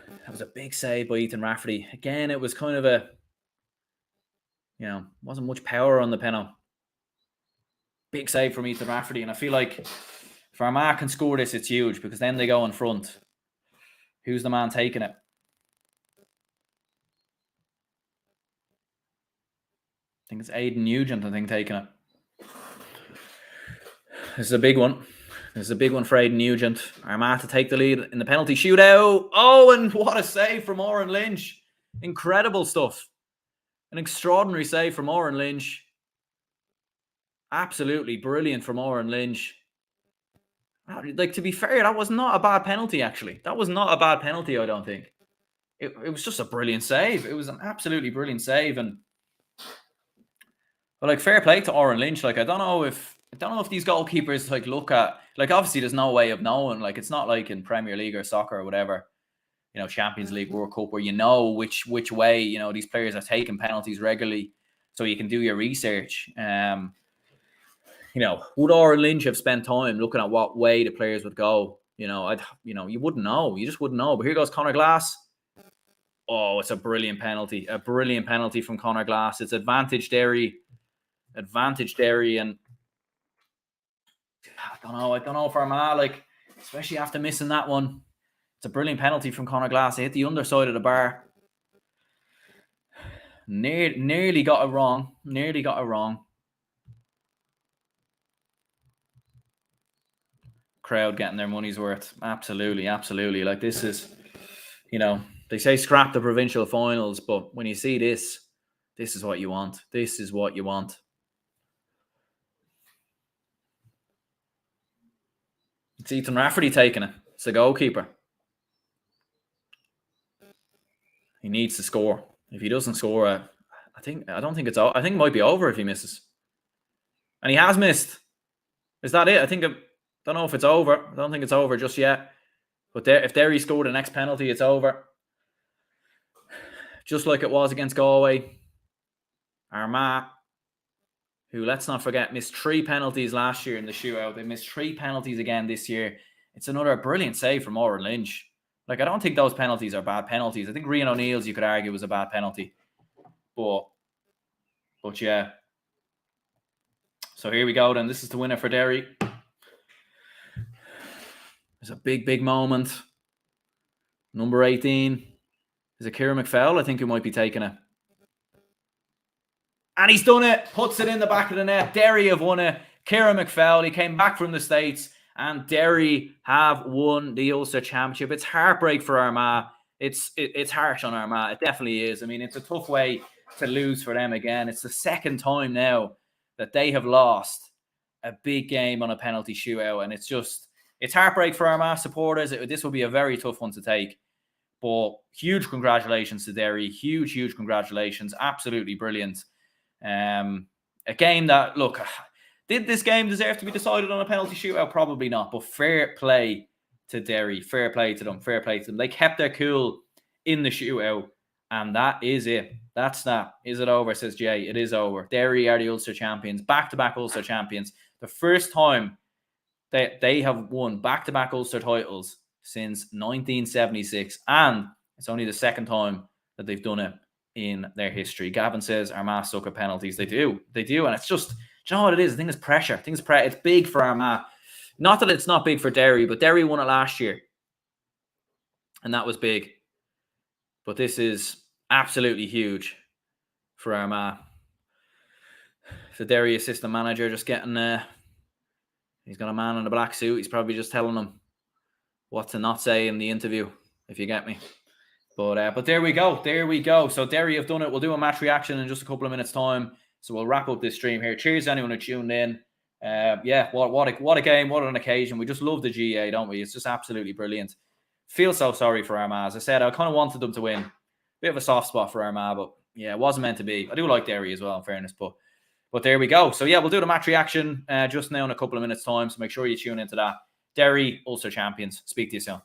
That was a big save by Ethan Rafferty. Again, it was kind of a, you know, wasn't much power on the penalty. Big save from Ethan Rafferty. And I feel like if Armagh can score this, it's huge because then they go in front. Who's the man taking it? I think it's Aidan Nugent, taking it. This is a big one. This is a big one for Aidan Nugent. Armagh to take the lead in the penalty shootout. Oh, and what a save from Oren Lynch. Incredible stuff. An extraordinary save from Oren Lynch. Absolutely brilliant from Oren Lynch. Like, to be fair, that was not a bad penalty, actually. That was not a bad penalty, I don't think. It was just a brilliant save. It was an absolutely brilliant save. And, but like, fair play to Oren Lynch. Like, I don't know if these goalkeepers like look at, like, obviously there's no way of knowing. Like, it's not like in Premier League or soccer or whatever, you know, Champions League, World Cup, where you know which way, you know, these players are taking penalties regularly, so you can do your research. would Oren Lynch have spent time looking at what way the players would go? You wouldn't know. You just wouldn't know. But here goes Conor Glass. Oh, it's a brilliant penalty. A brilliant penalty from Conor Glass. It's advantage Derry. And I don't know for Armagh, especially after missing that one. It's a brilliant penalty from Conor Glass. He hit the underside of the bar. Nearly got it wrong. Crowd getting their money's worth. Absolutely. This is, they say scrap the provincial finals, but when you see this is what you want. This is what you want. It's Ethan Rafferty taking it. It's the goalkeeper. He needs to score. If he doesn't score, I don't think it's. I think it might be over if he misses. And he has missed. Is that it? Don't know if it's over. I don't think it's over just yet. But if Derry scored the next penalty, it's over. Just like it was against Galway. Armagh, who, let's not forget, missed 3 penalties last year in the shootout. They missed 3 penalties again this year. It's another brilliant save from Oren Lynch. I don't think those penalties are bad penalties. I think Rian O'Neill's, you could argue, was a bad penalty. But yeah. So here we go then. This is the winner for Derry. There's a big moment. Number 18. Is it Kieran McFell? I think he might be taking it. And he's done it. Puts it in the back of the net. Derry have won it. Kieran McFell, he came back from the States. And Derry have won the Ulster Championship. It's heartbreak for Armagh. It's harsh on Armagh. It definitely is. I mean, it's a tough way to lose for them again. It's the second time now that they have lost a big game on a penalty shootout. And it's heartbreak for Armagh supporters. This will be a very tough one to take. But huge congratulations to Derry. Huge congratulations. Absolutely brilliant. A game that, look, did this game deserve to be decided on a penalty shootout? Probably not. But fair play to Derry. Fair play to them. They kept their cool in the shootout. And that is it. That's that. Is it over, says Jay. It is over. Derry are the Ulster champions. Back-to-back Ulster champions. The first time they have won back-to-back Ulster titles since 1976. And it's only the second time that they've done it in their history. Gavin says Armagh suck at penalties. They do. And it's just, do you know what it is? I think it's pressure. It's big for Armagh. Not that it's not big for Derry, but Derry won it last year. And that was big. But this is absolutely huge for Armagh. The Derry assistant manager just getting he's got a man in a black suit. He's probably just telling him what to not say in the interview, if you get me. But there we go. So Derry have done it. We'll do a match reaction in just a couple of minutes' time. So we'll wrap up this stream here. Cheers to anyone who tuned in. What a game, what an occasion. We just love the GA, don't we? It's just absolutely brilliant. Feel so sorry for Armagh. As I said, I kind of wanted them to win. Bit of a soft spot for Armagh, but yeah, it wasn't meant to be. I do like Derry as well, in fairness, but there we go. So yeah, we'll do the match reaction just now in a couple of minutes' time. So make sure you tune into that. Derry, Ulster champions. Speak to you soon.